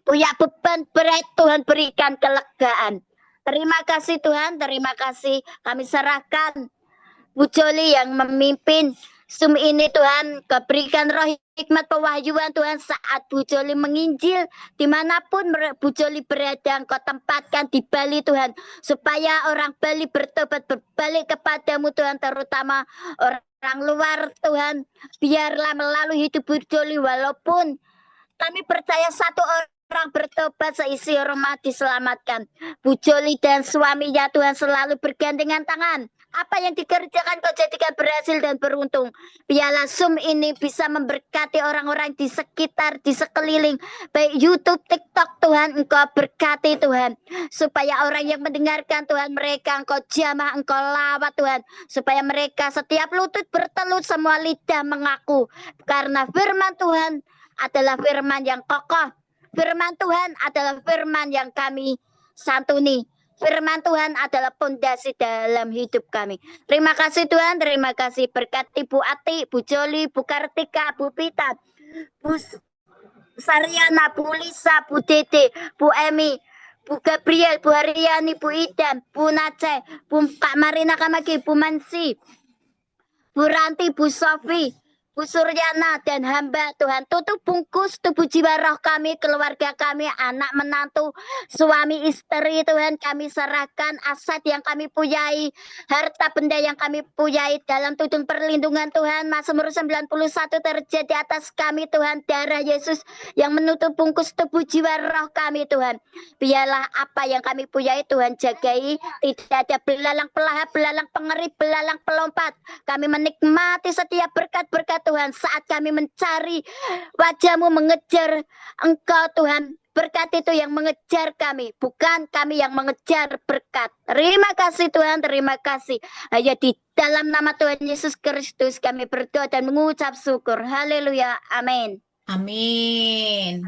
punya beban berat Tuhan berikan kelegaan. Terima kasih Tuhan, terima kasih. Kami serahkan Bu Joli yang memimpin Zoom ini Tuhan, berikan roh hikmat pewahyuan Tuhan saat Bu Joli menginjil dimanapun Bu Joli berada, Engkau tempatkan di Bali Tuhan, supaya orang Bali bertobat berbalik kepadamu Tuhan, terutama orang luar Tuhan. Biarlah melalui hidup Bu Joli, walaupun kami percaya satu orang bertobat, seisi rumah diselamatkan. Bu Joli dan suaminya Tuhan selalu bergandengan tangan. Apa yang dikerjakan Kau jadikan berhasil dan beruntung. Biarlah Zoom ini bisa memberkati orang-orang di sekitar, di sekeliling, baik YouTube, TikTok Tuhan, Engkau berkati Tuhan. Supaya orang yang mendengarkan Tuhan, mereka Engkau jamah, Engkau lawat Tuhan. Supaya mereka setiap lutut bertelut, semua lidah mengaku. Karena firman Tuhan adalah firman yang kokoh. Firman Tuhan adalah firman yang kami santuni. Firman Tuhan adalah pondasi dalam hidup kami. Terima kasih Tuhan, terima kasih. Berkati Bu Ati, Bu Joli, Bu Kartika, Bu Pita, Bu Saryana, Bu Lisa, Bu Dede, Bu Emi, Bu Gabriel, Bu Haryani, Bu Idam, Bu Nace, Bu Pak Marina Kamaki, Bu Mansi, Bu Ranti, Bu Sofi, Bu Suryana, dan hamba Tuhan. Tutup bungkus tubuh jiwa roh kami, keluarga kami, anak menantu, suami istri Tuhan, kami serahkan aset yang kami punyai, harta benda yang kami punyai dalam tudung perlindungan Tuhan. Mazmur 91 terjadi atas kami Tuhan, darah Yesus yang menutup bungkus tubuh jiwa roh kami Tuhan. Biarlah apa yang kami punyai Tuhan jagai, tidak ada belalang pelahap, belalang pengerik, belalang pelompat. Kami menikmati setiap berkat-berkat Tuhan saat kami mencari wajah-Mu, mengejar Engkau Tuhan. Berkat itu yang mengejar kami, bukan kami yang mengejar berkat. Terima kasih Tuhan, terima kasih. Hanya di dalam nama Tuhan Yesus Kristus kami berdoa dan mengucap syukur. Haleluya, amin. Amin.